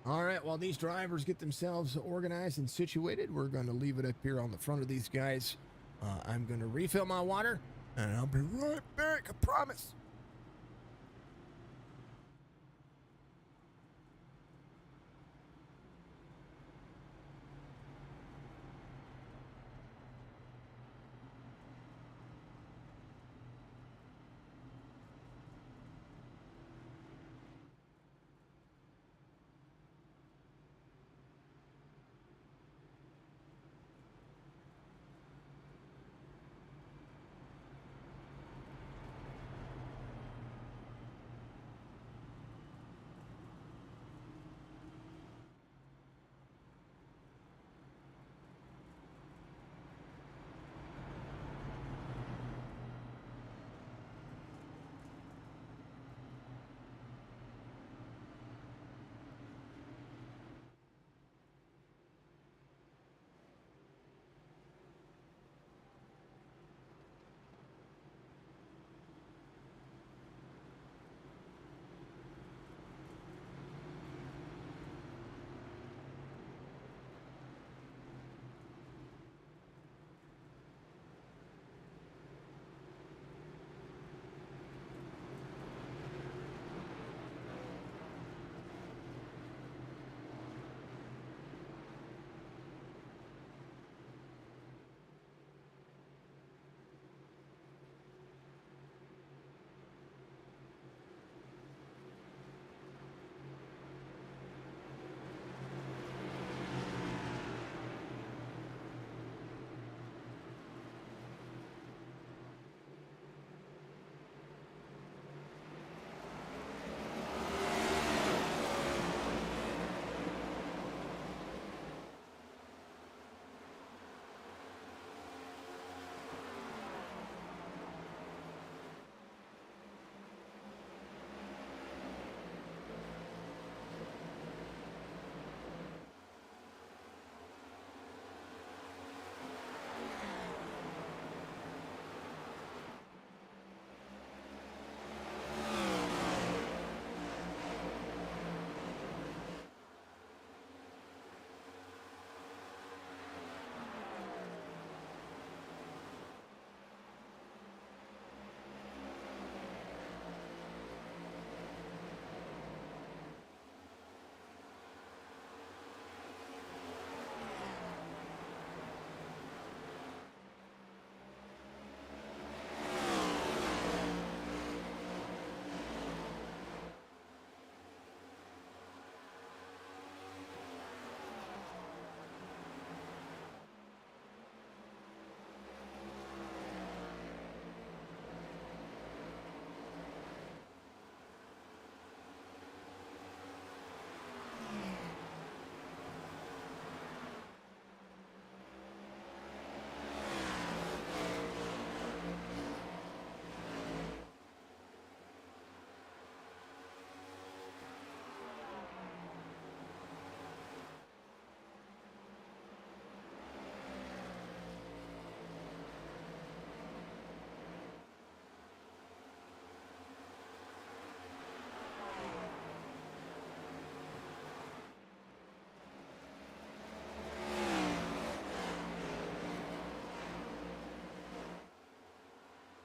All right, while these drivers get themselves organized and situated, we're going to leave it up here on the front of these guys. I'm going to refill my water, and I'll be right back, I promise.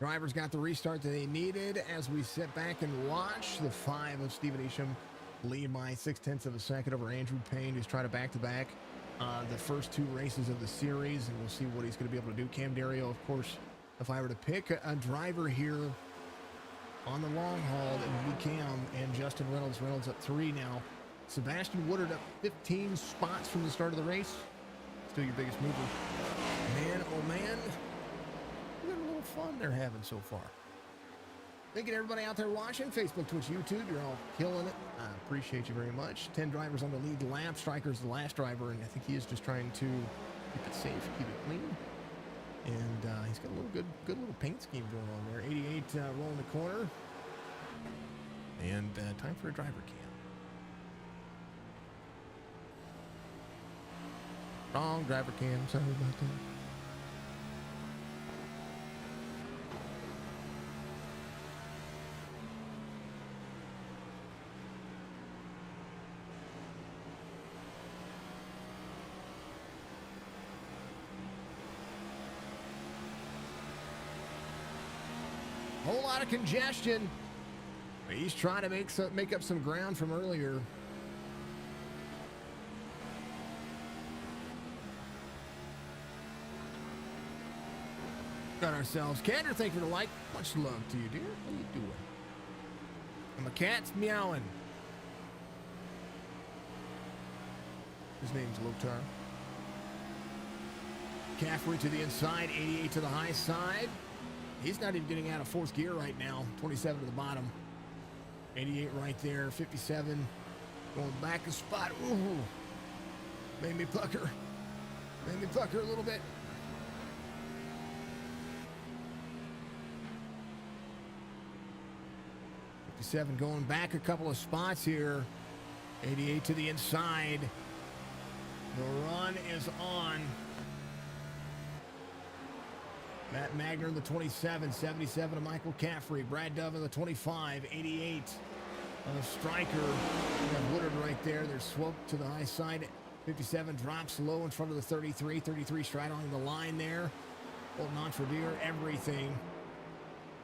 Drivers got the restart that they needed as we sit back and watch the 5 of Stephen Isham lead by 0.6 of a second over Andrew Payne, who's trying to back-to-back the first 2 races of the series, and we'll see what he's going to be able to do. Cam Dario, of course, if I were to pick a driver here on the long haul, it would be Cam and Justin Reynolds. Reynolds up 3 now. Sebastian Woodard up 15 spots from the start of the race. Still your biggest mover. Man, oh man. What a little fun they're having so far. Thank you to everybody out there watching. Facebook, Twitch, YouTube. You're all killing it. I appreciate you very much. 10 drivers on the lead lap. Striker's the last driver, and I think he is just trying to keep it safe, keep it clean. And he's got a little good little paint scheme going on there. 88 rolling the corner. And time for a driver cam. Wrong driver cam. Sorry about that. Whole lot of congestion. He's trying to make up some ground from earlier. Got ourselves Kander. Thank you for the like. Much love to you, dear. How you doing? And my cat's meowing. His name's Lotar. Caffrey to the inside, 88 to the high side. He's not even getting out of 4th gear right now. 27 to the bottom. 88 right there. 57 going back a spot. Ooh. Made me pucker. Made me pucker a little bit. .57 going back a couple of spots here. 88 to the inside. The run is on. Matt Magner in the 27, 77 of Michael Caffrey. Brad Dove in the 25, 88 of Stryker. We have Woodard right there. There's Swope to the high side. 57 drops low in front of the 33. 33 straddling the line there. Holding on for dear everything.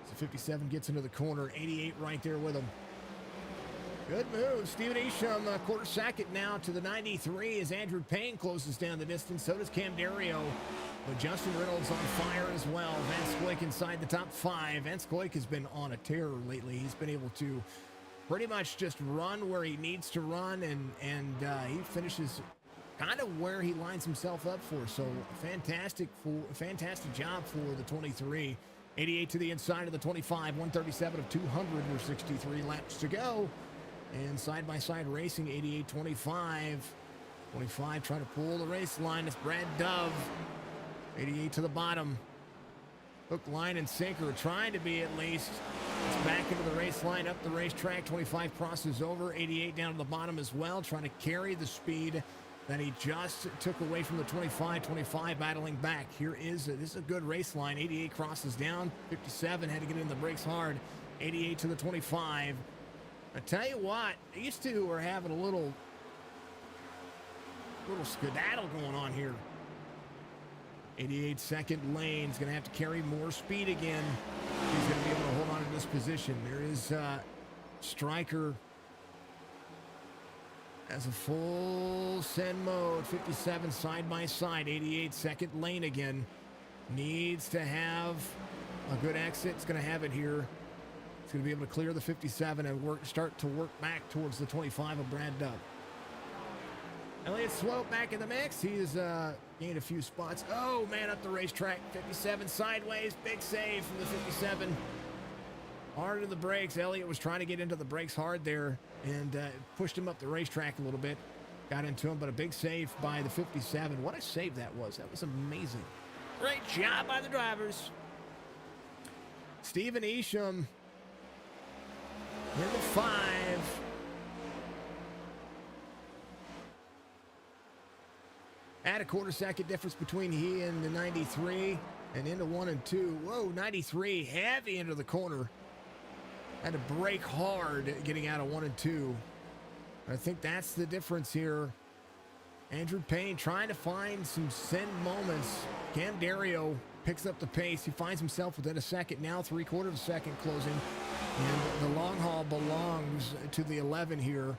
So 57 gets into the corner. 88 right there with him. Good move. Stephen Isham, quarter second now to the 93 as Andrew Payne closes down the distance. So does Cam Dario. But Justin Reynolds on fire as well. Vance Koik inside the top 5. Vance Koik has been on a tear lately. He's been able to pretty much just run where he needs to run, and he finishes kind of where he lines himself up for. So fantastic job for the 23. 88 to the inside of the 25. 137 of 200 or 63 laps to go. And side-by-side racing, 88-25. 25 trying to pull the race line. It's Brad Dove. 88 to the bottom. Hook, line, and sinker. Trying to be at least. It's back into the race line, up the racetrack. 25 crosses over. 88 down to the bottom as well. Trying to carry the speed that he just took away from the 25. 25 battling back. This is a good race line. 88 crosses down. 57 had to get in the brakes hard. 88 to the 25. I tell you what, these two are having a little skedaddle going on here. 88 second lane is going to have to carry more speed again. He's going to be able to hold on to this position. There is Stryker as a full send mode. 57 side by side. 88 second lane again. Needs to have a good exit. It's going to have it here. It's going to be able to clear the 57 and start to work back towards the 25 of Brad Dove. Elliott Swope back in the mix. He's gained a few spots. Oh, man, up the racetrack. 57 sideways. Big save from the 57. Hard to the brakes. Elliott was trying to get into the brakes hard there and pushed him up the racetrack a little bit. Got into him, but a big save by the 57. What a save that was. That was amazing. Great job by the drivers. Stephen Isham in the 5. Add a quarter second difference between he and the 93 and into 1 and 2. Whoa, 93 heavy into the corner. Had to brake hard getting out of 1 and 2. I think that's the difference here. Andrew Payne trying to find some send moments. Cam Dario picks up the pace. He finds himself within a second now, 3/4 of a second closing. And the long haul belongs to the 11 here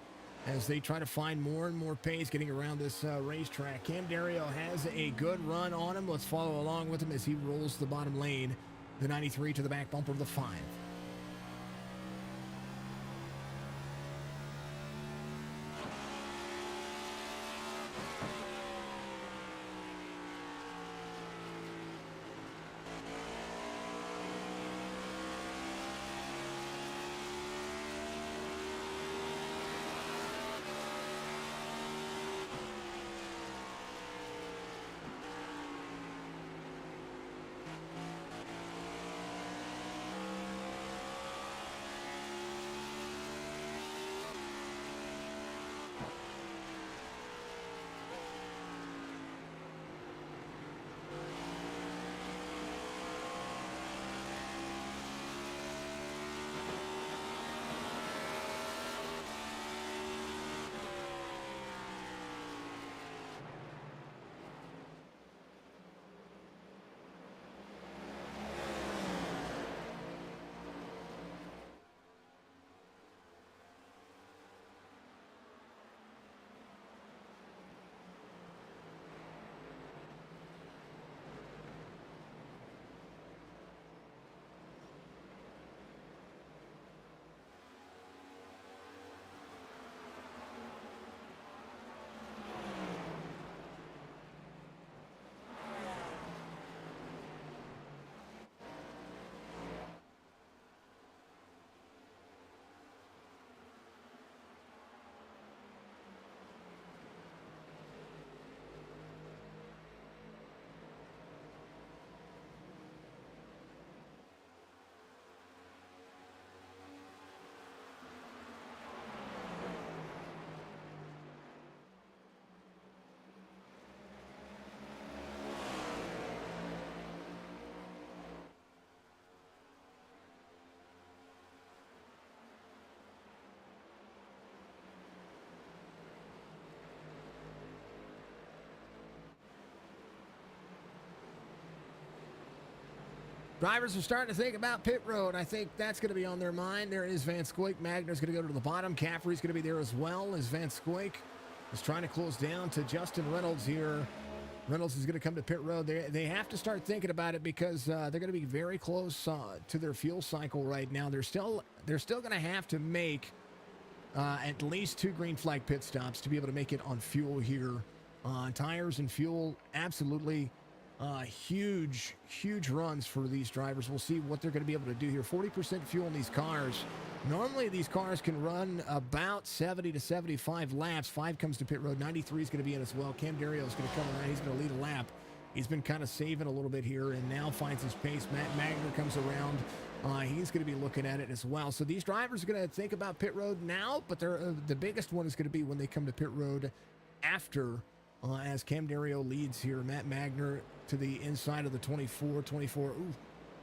as they try to find more and more pace getting around this racetrack. Cam Dario has a good run on him. Let's follow along with him as he rolls the bottom lane. The 93 to the back bumper of the 5. Drivers are starting to think about pit road. I think that's going to be on their mind. There is Van Squake. Magner's going to go to the bottom. Caffrey's going to be there as well as Van Squake is trying to close down to Justin Reynolds here. Reynolds is going to come to pit road. They have to start thinking about it because they're going to be very close to their fuel cycle right now. They're still going to have to make at least 2 green flag pit stops to be able to make it on fuel here. Tires and fuel, absolutely. Huge runs for these drivers. We'll see what they're going to be able to do here. 40% fuel in these cars. Normally, these cars can run about 70 to 75 laps. 5 comes to pit road. 93 is going to be in as well. Cam Dario is going to come around. He's going to lead a lap. He's been kind of saving a little bit here and now finds his pace. Matt Magner comes around. He's going to be looking at it as well. So these drivers are going to think about pit road now, but the biggest one is going to be when they come to pit road after. As Cam Dario leads here, Matt Magner to the inside of the 24. Ooh,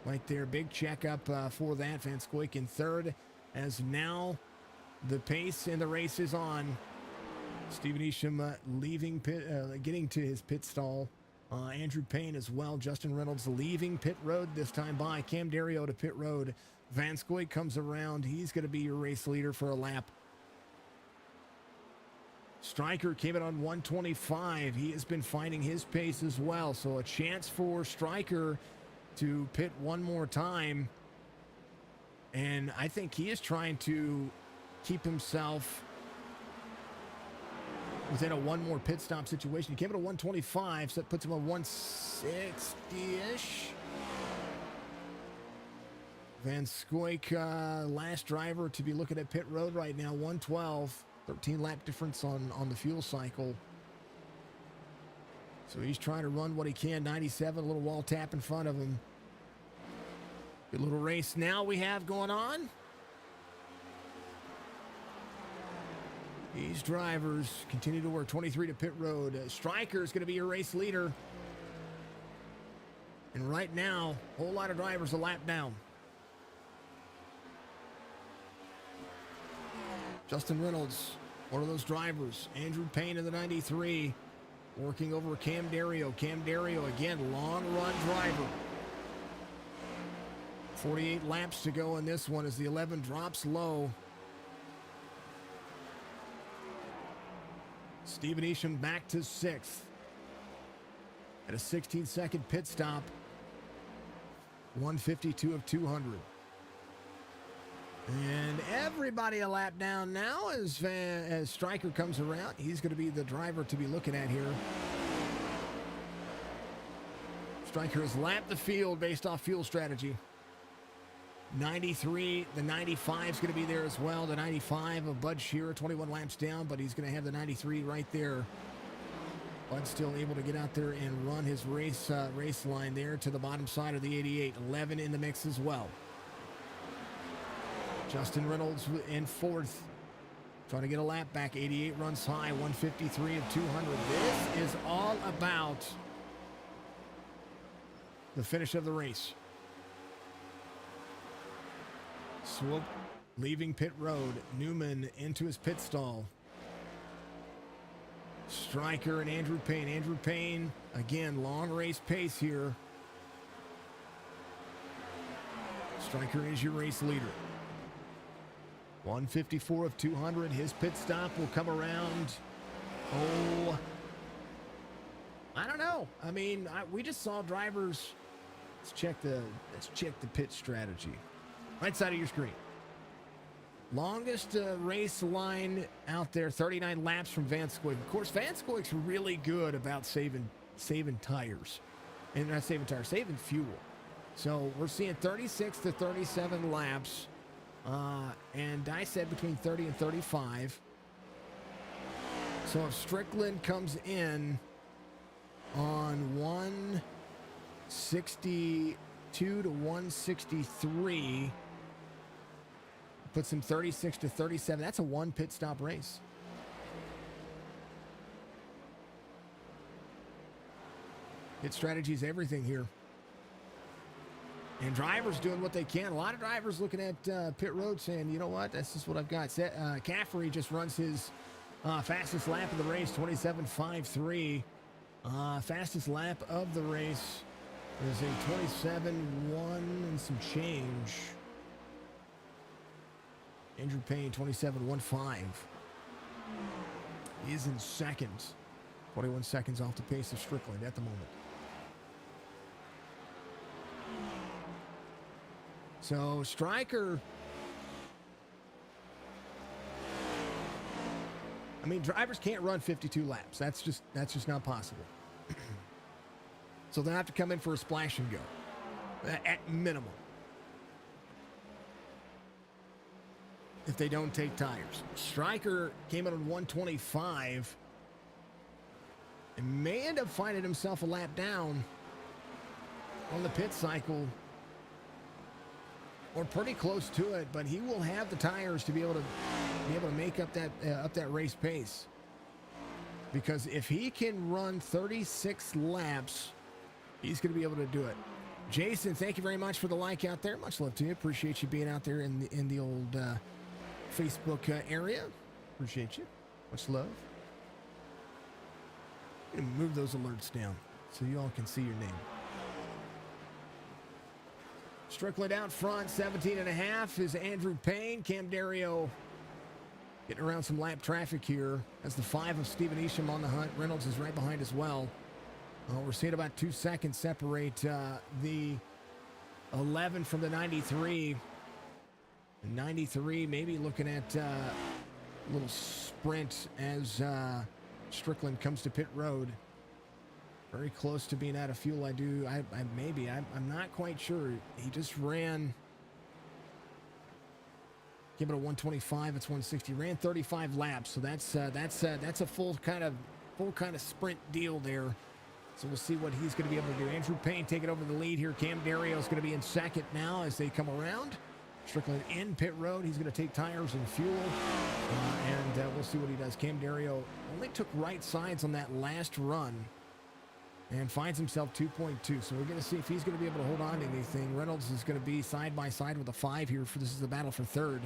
right there. Big checkup for that. Van Squake in third. As now the pace in the race is on. Stephen Isham leaving pit, getting to his pit stall. Andrew Payne as well. Justin Reynolds leaving pit road this time by. Cam Dario to pit road. Van Squake comes around. He's going to be your race leader for a lap. Stryker came in on 125. He has been finding his pace as well. So a chance for Stryker to pit one more time. And I think he is trying to keep himself within a one more pit stop situation. He came in at 125, so that puts him on 160-ish. Van Squake, last driver to be looking at pit road right now, 112. 13 lap difference on the fuel cycle. So he's trying to run what he can. 97, a little wall tap in front of him. Good little race now we have going on. These drivers continue to work. 23 to pit road. Stryker is going to be your race leader. And right now, a whole lot of drivers a lap down. Justin Reynolds, one of those drivers. Andrew Payne in the 93, working over Cam Dario. Cam Dario, again, long run driver. 48 laps to go in this one as the 11 drops low. Stephen Isham back to 6th at a 16-second pit stop. 152 of 200. And everybody a lap down now as Stryker comes around. He's going to be the driver to be looking at here. Stryker has lapped the field based off fuel strategy. 93, the 95 is going to be there as well. The 95 of Bud Shearer, 21 laps down, but he's going to have the 93 right there. Bud's still able to get out there and run his race line there to the bottom side of the 88. 11 in the mix as well. Justin Reynolds in 4th, trying to get a lap back. 88 runs high, 153 of 200. This is all about the finish of the race. Swoop leaving pit road. Newman into his pit stall. Stryker and Andrew Payne. Andrew Payne, again, long race pace here. Stryker is your race leader. 154 of 200. His pit stop will come around. Oh, I don't know. I mean, we just saw drivers. Let's check the pit strategy. Right side of your screen. Longest race line out there, 39 laps from Van Scoik. Of course, Van Scoik's really good about saving tires. And not saving tires, saving fuel. So we're seeing 36 to 37 laps. And I said between 30 and 35. So if Strickland comes in on 162 to 163, puts him 36 to 37. That's a one pit stop race. Pit strategy is everything here. And drivers doing what they can. A lot of drivers looking at pit road saying, you know what, that's just what I've got. Caffrey just runs his fastest lap of the race, 27.53. Fastest lap of the race is a 27.1 and some change. Andrew Payne, 27.15. He is in second. 21 seconds off the pace of Strickland at the moment. So Stryker, I mean, drivers can't run 52 laps. That's just not possible. So they'll have to come in for a splash and go at minimum, if they don't take tires. Stryker came in on 125 and may end up finding himself a lap down on the pit cycle, or pretty close to it, but he will have the tires to be able to make up that race pace. Because if he can run 36 laps, he's going to be able to do it. Jason, thank you very much for the like out there. Much love to you. Appreciate you being out there in the old Facebook area. Appreciate you. Much love. I'm going to move those alerts down so you all can see your name. Strickland out front, 17.5 is Andrew Payne. Cam Dario getting around some lap traffic here. That's the 5 of Stephen Isham on the hunt. Reynolds is right behind as well. We're seeing about 2 seconds separate the 11 from the 93. 93 maybe looking at a little sprint as Strickland comes to pit road. Very close to being out of fuel. I'm not quite sure. He just ran. Give it a 125. It's 160. Ran 35 laps. So that's a full kind of sprint deal there. So we'll see what he's going to be able to do. Andrew Payne taking over the lead here. Cam Dario is going to be in second now as they come around. Strickland in pit road. He's going to take tires and fuel, and we'll see what he does. Cam Dario only took right sides on that last run and finds himself 2.2. So we're going to see if he's going to be able to hold on to anything. Reynolds is going to be side by side with a 5 here. This is the battle for third.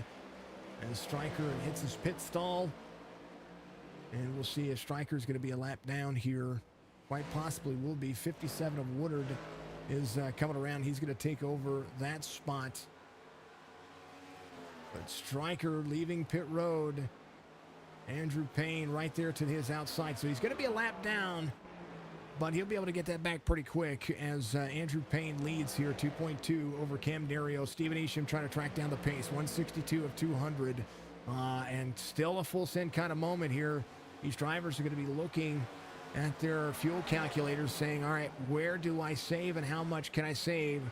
And Stryker hits his pit stall. And we'll see if Stryker is going to be a lap down here. Quite possibly will be. 57 of Woodard is coming around. He's going to take over that spot. But Stryker leaving pit road. Andrew Payne right there to his outside. So he's going to be a lap down, but he'll be able to get that back pretty quick as Andrew Payne leads here, 2.2 over Cam Dario. Steven Isham trying to track down the pace, 162 of 200. And still a full send kind of moment here. These drivers are going to be looking at their fuel calculators saying, all right, where do I save and how much can I save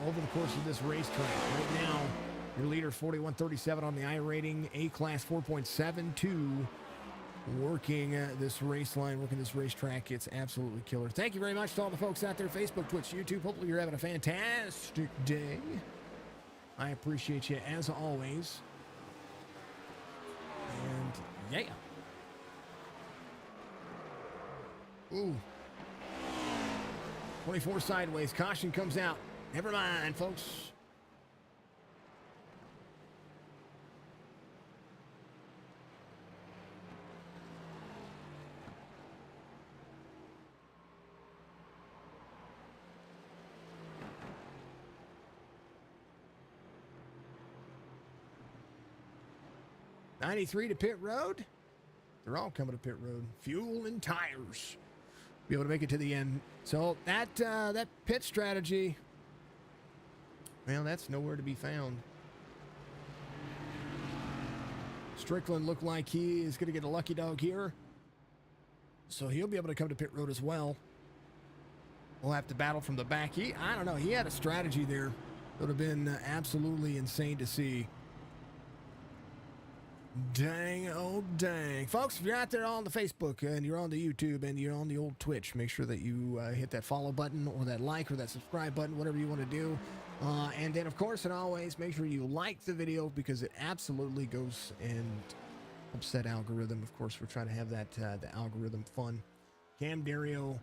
over the course of this racetrack? Right now, your leader 41.37 on the iRating, A-Class 4.72. Working this race line, working this racetrack. It's absolutely killer. Thank you very much to all the folks out there, Facebook, Twitch, YouTube. Hopefully you're having a fantastic day. I appreciate you as always. And yeah. Ooh. 24 sideways. Caution comes out. Never mind, folks. '93 to pit road. They're all coming to pit road. Fuel and tires. Be able to make it to the end. So that pit strategy, well, that's nowhere to be found. Strickland looked like he is going to get a lucky dog here. So he'll be able to come to pit road as well. We'll have to battle from the back. I don't know. He had a strategy there that would have been absolutely insane to see. Dang, oh dang. Folks, if you're out there on the Facebook and you're on the YouTube and you're on the old Twitch, make sure that you hit that follow button or that like or that subscribe button, whatever you want to do. And then, of course, and always, make sure you like the video because it absolutely goes and helps that algorithm. Of course, we're trying to have that the algorithm fun. Cam Dario,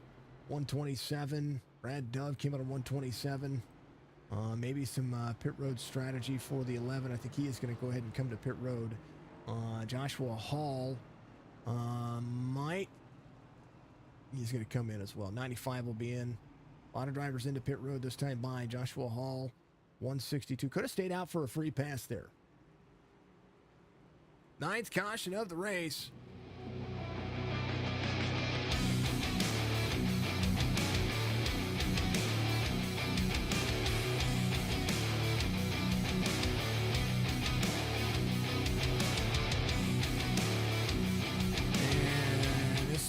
127. Brad Dove came out on 127. Maybe some pit road strategy for the 11. I think he is going to go ahead and come to pit road. Joshua Hall he's going to come in as well. 95 will be in. A lot of drivers into pit road this time by. Joshua Hall, 162. Could have stayed out for a free pass there. Ninth caution of the race.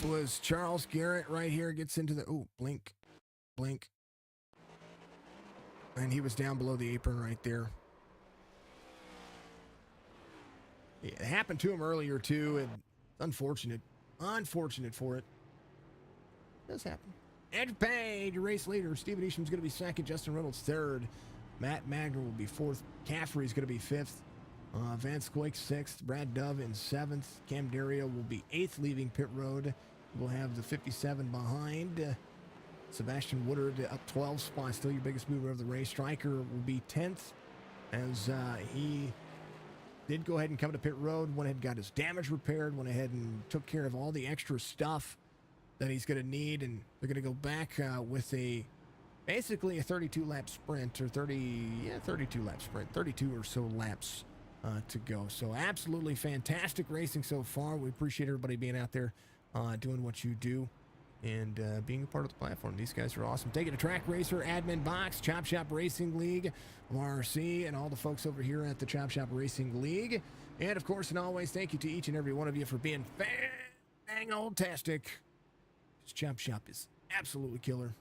Was Charles Garrett right here, gets into the blink, and he was down below the apron right there. It happened to him earlier too, and unfortunate for it. It does happen. Andrew Payne, your race leader. Steven Isham's going to be second. Justin Reynolds third. Matt Magner will be fourth. Caffrey's going to be fifth. Vance Coik sixth. Brad Dove in seventh. Cam Dario will be eighth, leaving pit road. We'll have the 57 behind. Sebastian Woodard up 12 spots, still your biggest mover of the race. Stryker will be 10th as he did go ahead and come to pit road, went ahead and got his damage repaired, went ahead and took care of all the extra stuff that he's going to need, and they're going to go back with basically a 32-lap sprint, or 32-lap sprint, 32 or so laps to go. So absolutely fantastic racing so far. We appreciate everybody being out there. Doing what you do and being a part of the platform. These guys are awesome. Taking a Track Racer, Admin Boxx, Chop Shop Racing League, AMR RC, and all the folks over here at the Chop Shop Racing League. And of course, and always, thank you to each and every one of you for being fan-old-tastic. This Chop Shop is absolutely killer.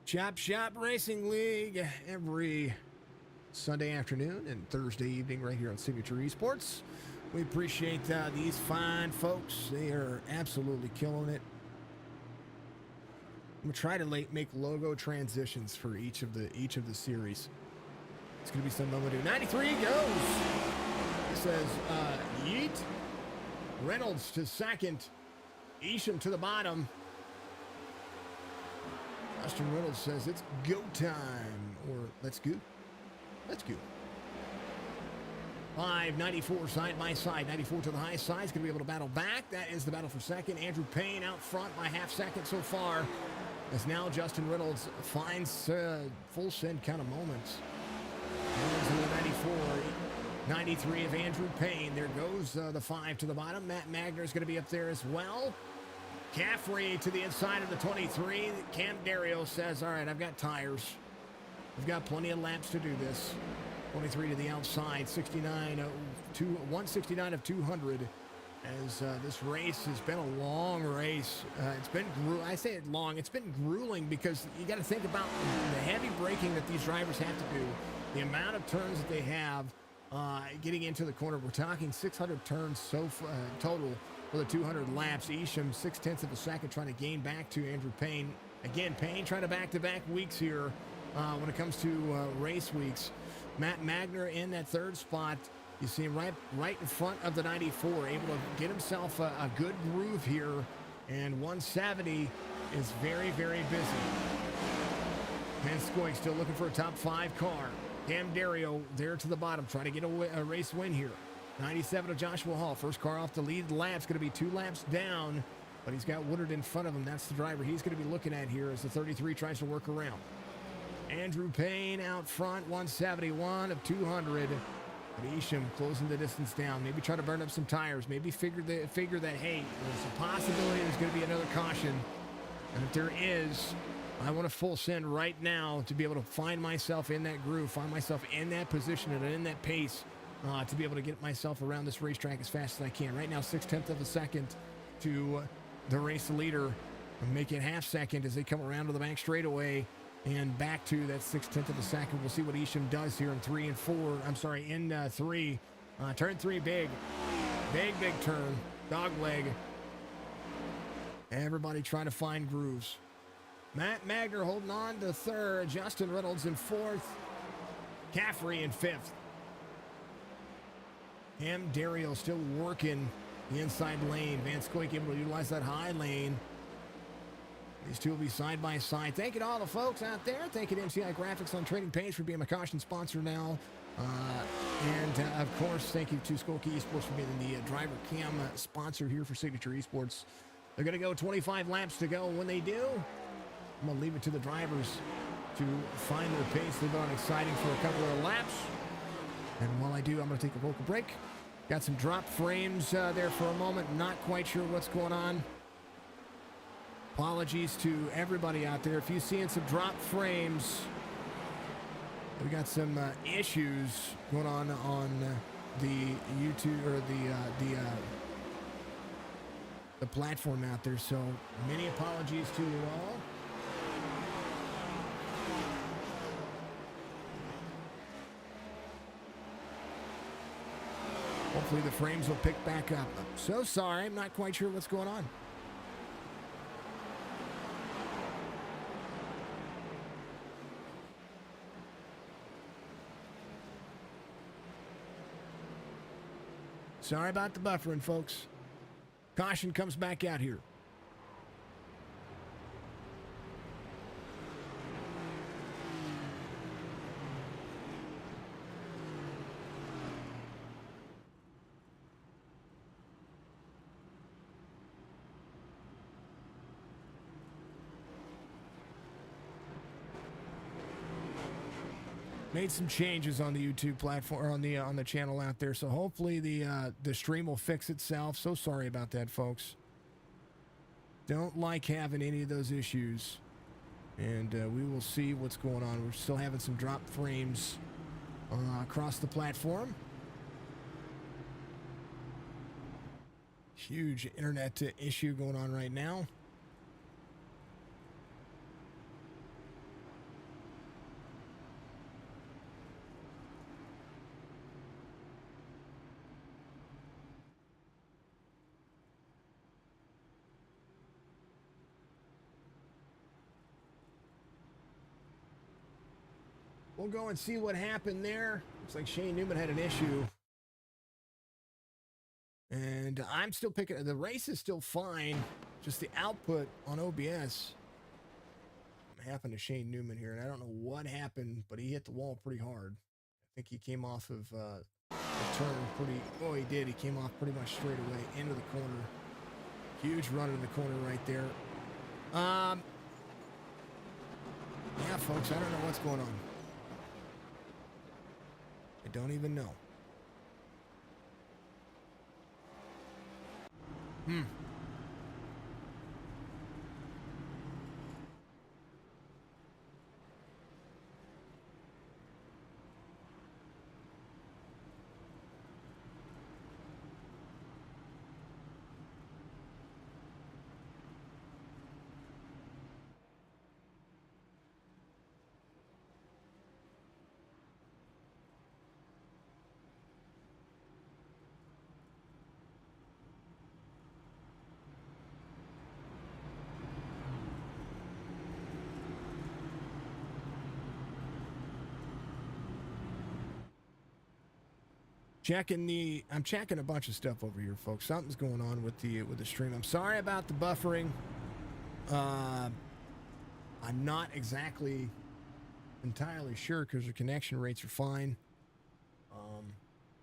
Chop Shop Racing League every Sunday afternoon and Thursday evening right here on Signature Esports. We appreciate these fine folks. They are absolutely killing it. I'm gonna try to make logo transitions for each of the series. It's gonna be something I'm gonna do. 93 goes. It says yeet. Reynolds to second. Isham to the bottom. Justin Reynolds says it's go time, or let's go. Let's go. 594 side by side. 94 to the high side. Is going to be able to battle back. That is the battle for second. Andrew Payne out front by half second so far. As now Justin Reynolds finds full send kind of moments. Reynolds in the 94. 93 of Andrew Payne. There goes the 5 to the bottom. Matt Magner is going to be up there as well. Caffrey to the inside of the 23. Cam Dario says, all right, I've got tires. I've got plenty of laps to do this. 23 to the outside. 169 of 200. As this race has been a long race. It's been, I say it long, it's been grueling because you got to think about the heavy braking that these drivers have to do. The amount of turns that they have getting into the corner. We're talking 600 turns total for the 200 laps. Isham 0.6 of a second trying to gain back to Andrew Payne. Again, Payne trying to back-to-back weeks here when it comes to race weeks. Matt Magner in that third spot. You see him right in front of the 94, able to get himself a good groove here. And 170 is very, very busy. Penskoy still looking for a top 5 car. Cam Dario there to the bottom, trying to get a race win here. 97 of Joshua Hall. First car off the lead lap's going to be 2 laps down, but he's got Woodard in front of him. That's the driver he's going to be looking at here as the 33 tries to work around. Andrew Payne out front, 171 of 200. But Isham closing the distance down. Maybe try to burn up some tires. Maybe figure that, hey, there's a possibility there's going to be another caution. And if there is, I want to full send right now to be able to find myself in that groove, find myself in that position and in that pace to be able to get myself around this racetrack as fast as I can. Right now, 0.6 of a second to the race leader. I'm making half second as they come around to the back straightaway and back to that 0.6 of a second. We'll see what Isham does here in 3 and 4. I'm sorry, in 3. Turn 3 big. Big turn. Dog leg. Everybody trying to find grooves. Matt Magner holding on to third. Justin Reynolds in 4th. Caffrey in 5th. Cam Dario still working the inside lane. Van Scoik able to utilize that high lane. These two will be side by side. Thank you to all the folks out there. Thank you to MCI Graphics on Trading Page for being my caution sponsor now. Of course, thank you to Skokie Esports for being the driver cam sponsor here for Signature Esports. They're going to go 25 laps to go. When they do, I'm going to leave it to the drivers to find their pace. They've gone exciting for a couple of laps. And while I do, I'm going to take a vocal break. Got some drop frames there for a moment. Not quite sure what's going on. Apologies to everybody out there. If you're seeing some drop frames, we got some issues going on the YouTube or the platform out there. So many apologies to you all. Hopefully the frames will pick back up. I'm so sorry. I'm not quite sure what's going on. Sorry about the buffering, folks. Caution comes back out here. Made some changes on the YouTube platform, or on the channel out there, so hopefully the stream will fix itself. So sorry about that, folks. Don't like having any of those issues, and we will see what's going on. We're still having some drop frames across the platform. Huge internet issue going on right now. we'll go and see what happened there. Looks like Shane Newman had an issue. And I'm still picking, the race is still fine. Just the output on OBS happened to Shane Newman here. And I don't know what happened, but he hit the wall pretty hard. I think he came off of the turn pretty, oh, he did. He came off pretty much straight away into the corner. Huge run in the corner right there. Yeah, folks, I don't know what's going on. I don't even know. I'm checking a bunch of stuff over here, folks. Something's going on with the stream. I'm sorry about the buffering. I'm not exactly entirely sure because the connection rates are fine.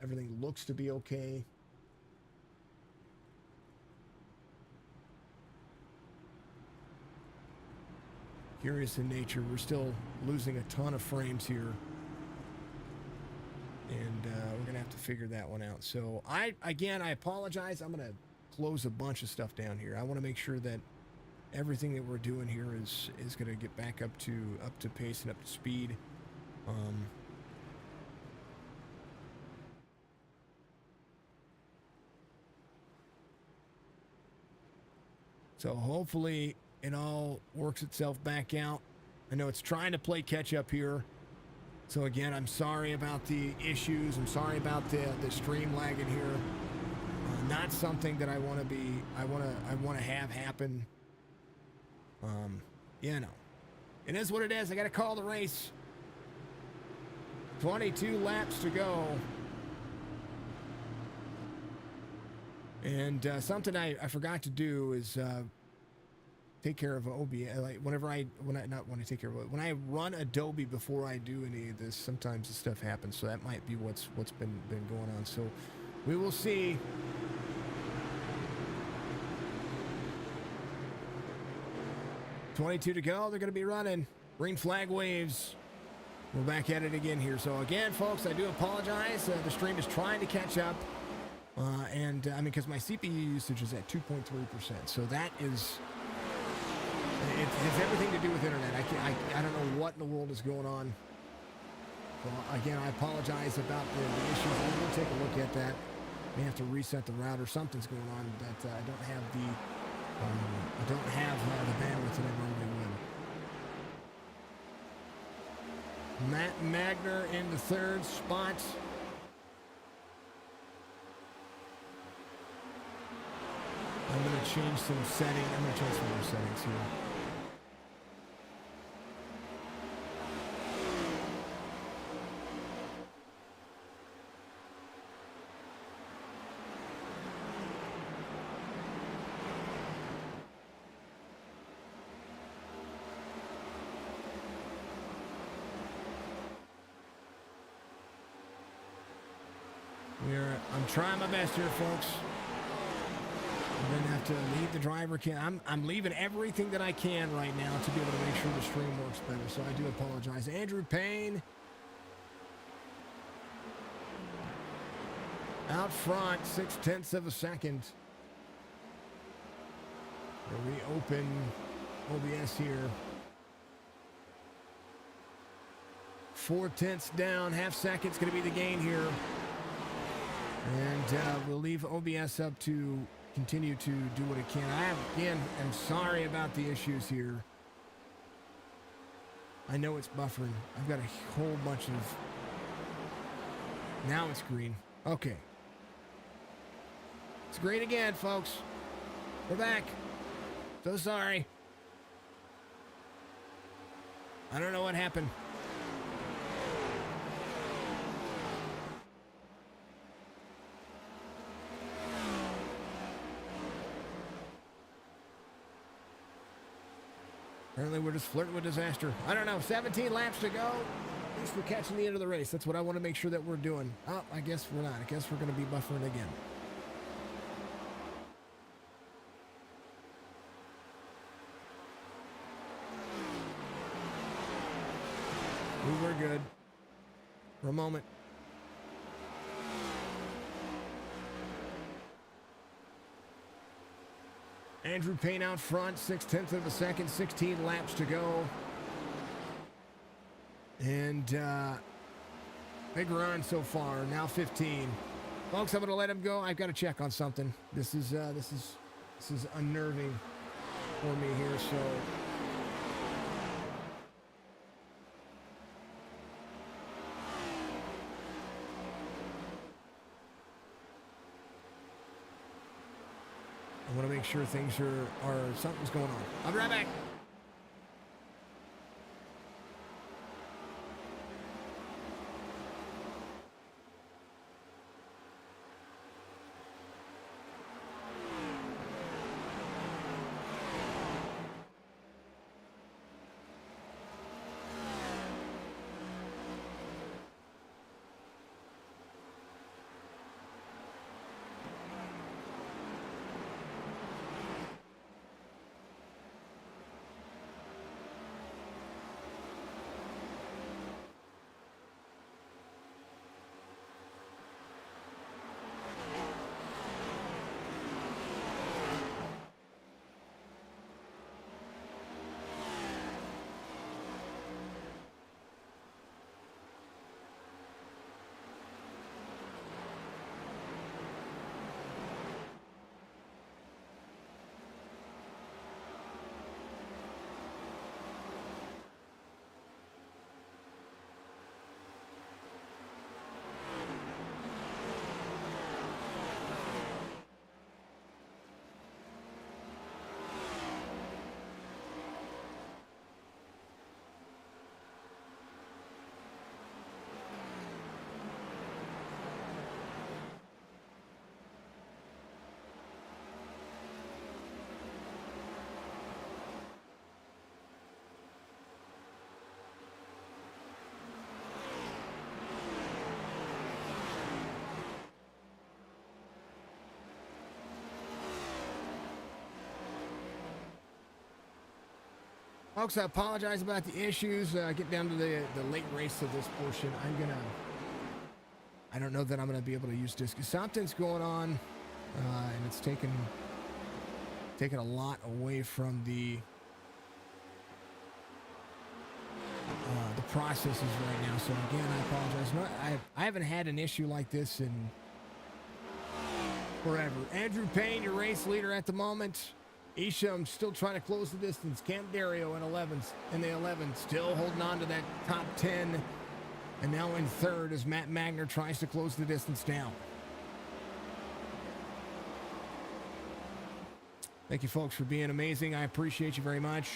Everything looks to be okay. Curious in nature. We're still losing a ton of frames here. And we're gonna have to figure that one out. So I apologize. I'm gonna close a bunch of stuff down here. I want to make sure that everything that we're doing here is gonna get back up to pace and up to speed. So hopefully it all works itself back out. I know it's trying to play catch up here. So again, I'm sorry about the issues. I'm sorry about the stream lagging here. Not something that I want to have happen. You know, it is what it is. I got to call the race. 22 laps to go. And something I forgot to do is take care of OBS. Like when I run Adobe before I do any of this, sometimes this stuff happens. So that might be what's been going on. So we will see. $22 to go. They're going to be running. Green flag waves. We're back at it again here. So again, folks, I do apologize. The stream is trying to catch up. And I mean, because my CPU usage is at 2.3%. So that is... It has everything to do with internet. I don't know what in the world is going on. Well, again, I apologize about the issues. We'll take a look at that. May have to reset the router. Something's going on that I don't have the bandwidth that I normally would. Matt Magner in the third spot. I'm going to change some settings. I'm going to change some more settings here. I'm trying my best here, folks. I'm going to have to leave the driver. I'm leaving everything that I can right now to be able to make sure the stream works better. So I do apologize. Andrew Payne out front, 0.6 of a second. We'll reopen OBS here. 0.4 down, half second's going to be the gain here. And we'll leave OBS up to continue to do what it can. I'm sorry about the issues here. I know it's buffering. I've got a whole bunch of... Now it's green. Okay. It's green again, folks. We're back. So sorry. I don't know what happened. Apparently we're just flirting with disaster. I don't know. 17 laps to go. At least we're catching the end of the race. That's what I want to make sure that we're doing. Oh, I guess we're not. I guess we're going to be buffering again. We were good for a moment. Andrew Payne out front, 0.6 of a second, 16 laps to go. And big run so far, now 15. Folks, I'm gonna let him go. I've got to check on something. This is unnerving for me here, so. I want to make sure things are something's going on. I'll be right back. Folks, I apologize about the issues. Get down to the late race of this portion. I don't know that I'm gonna be able to use disc. Something's going on, and it's taking a lot away from the processes right now. So again, I apologize. I haven't had an issue like this in forever. Andrew Payne, your race leader at the moment. Isham still trying to close the distance. Cam Dario in the 11, still holding on to that top 10. And now in third as Matt Magner tries to close the distance down. Thank you, folks, for being amazing. I appreciate you very much.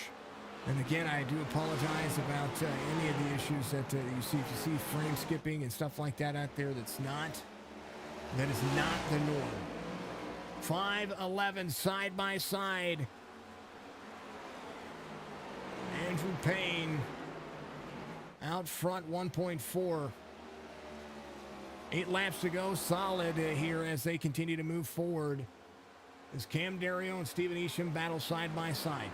And again, I do apologize about any of the issues that you see. If you see frame skipping and stuff like that out there, that is not the norm. 5-11 side by side. Andrew Payne out front, 1.4. 8 laps to go, solid here as they continue to move forward. As Cam Dario and Stephen Isham battle side by side.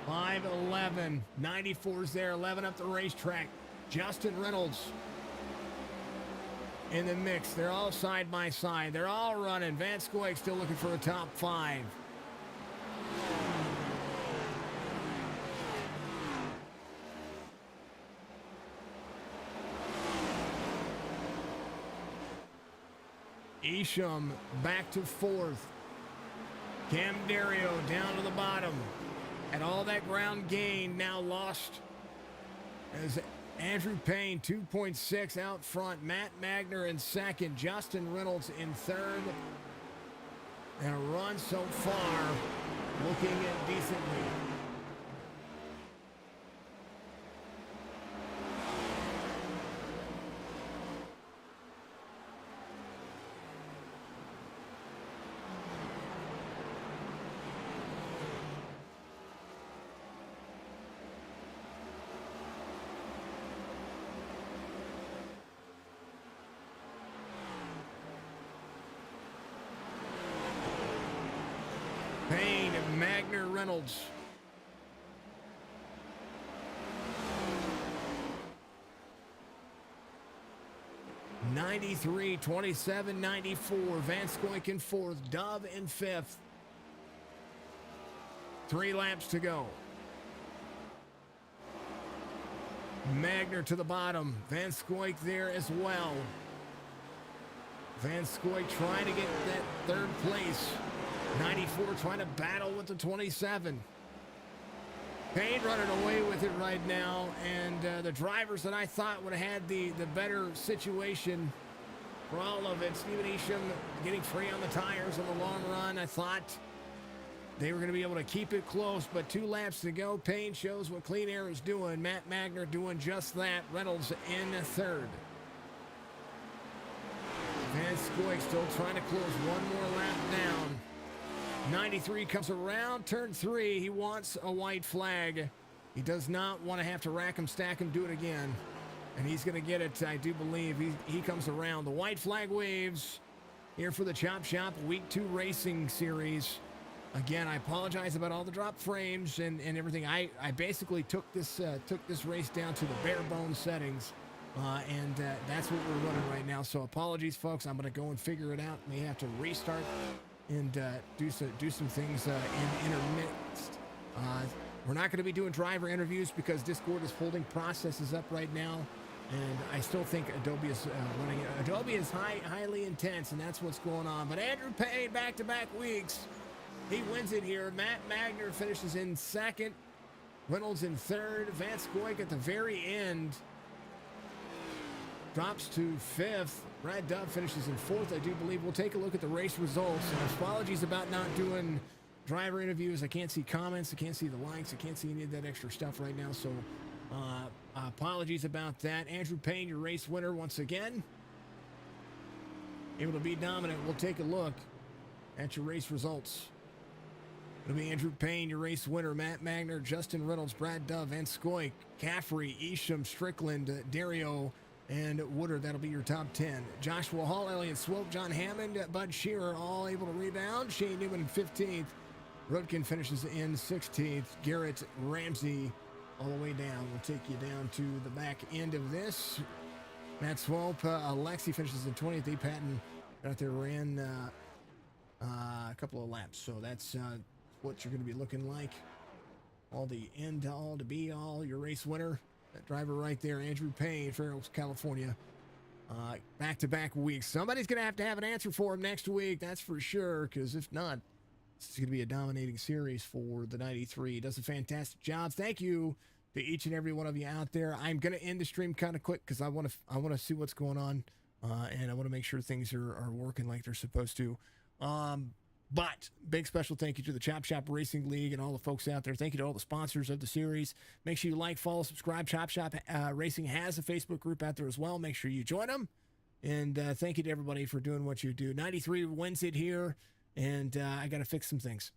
Five 11, 94's there, 11 up the racetrack. Justin Reynolds in the mix. They're all side by side. They're all running. Van Scoik still looking for a top 5. Isham back to fourth. Cam Dario down to the bottom. And all that ground gain now lost as Andrew Payne, 2.6 out front. Matt Magner in second. Justin Reynolds in third. And a run so far looking decently. Payne, Magner, Reynolds. '93, 27, 94. Van Scoik in fourth. Dove in fifth. 3 laps to go. Magner to the bottom. Van Scoik there as well. Van Scoik trying to get that third place. 94 trying to battle with the 27. Payne running away with it right now, and the drivers that I thought would have had the better situation for all of it. Stephen Isham getting free on the tires in the long run. I thought they were going to be able to keep it close, but 2 laps to go. Payne shows what clean air is doing. Matt Magner doing just that. Reynolds in third. Van Scoik still trying to close one more lap down. 93 comes around turn 3. He wants a white flag. He does not want to have to rack him, stack him, do it again. And he's going to get it, I do believe. He comes around. The white flag waves here for the Chop Shop Week 2 Racing Series. Again, I apologize about all the drop frames and everything. I basically took this race down to the bare bones settings. And that's what we're running right now. So apologies, folks. I'm going to go and figure it out. May have to restart and do some things in intermixed. We're not going to be doing driver interviews because Discord is holding processes up right now, and I still think Adobe is running it. Adobe is highly intense, and that's what's going on. But Andrew Payne, back-to-back weeks, he wins it here. Matt Magner finishes in second. Reynolds in third. Van Scoik at the very end drops to fifth. Brad Dove finishes in fourth, I do believe. We'll take a look at the race results. And apologies about not doing driver interviews. I can't see comments. I can't see the likes. I can't see any of that extra stuff right now. So apologies about that. Andrew Payne, your race winner once again. Able to be dominant. We'll take a look at your race results. It'll be Andrew Payne, your race winner. Matt Magner, Justin Reynolds, Brad Dove, Van Scoik, Caffrey, Isham, Strickland, Dario, and Woodard. That'll be your top 10. Joshua Hall, Elliott Swope, John Hammond, Bud Shearer, all able to rebound. Shane Newman in 15th. Rudkin finishes in 16th. Garrett Ramsey all the way down. We'll take you down to the back end of this. Matt Swope, Alexi finishes in 20th. A. Patton out there ran a couple of laps. So that's what you're going to be looking like. All the end all to be all, your race winner. That driver right there, Andrew Payne, Fair Oaks, California. Back-to-back weeks. Somebody's going to have an answer for him next week, that's for sure, because if not, this is going to be a dominating series for the 93. He does a fantastic job. Thank you to each and every one of you out there. I'm going to end the stream kind of quick because I want to see what's going on, and I want to make sure things are working like they're supposed to. But big special thank you to the Chop Shop Racing League and all the folks out there. Thank you to all the sponsors of the series. Make sure you like, follow, subscribe. Chop Shop Racing has a Facebook group out there as well. Make sure you join them. And thank you to everybody for doing what you do. 93 wins it here, and I got to fix some things.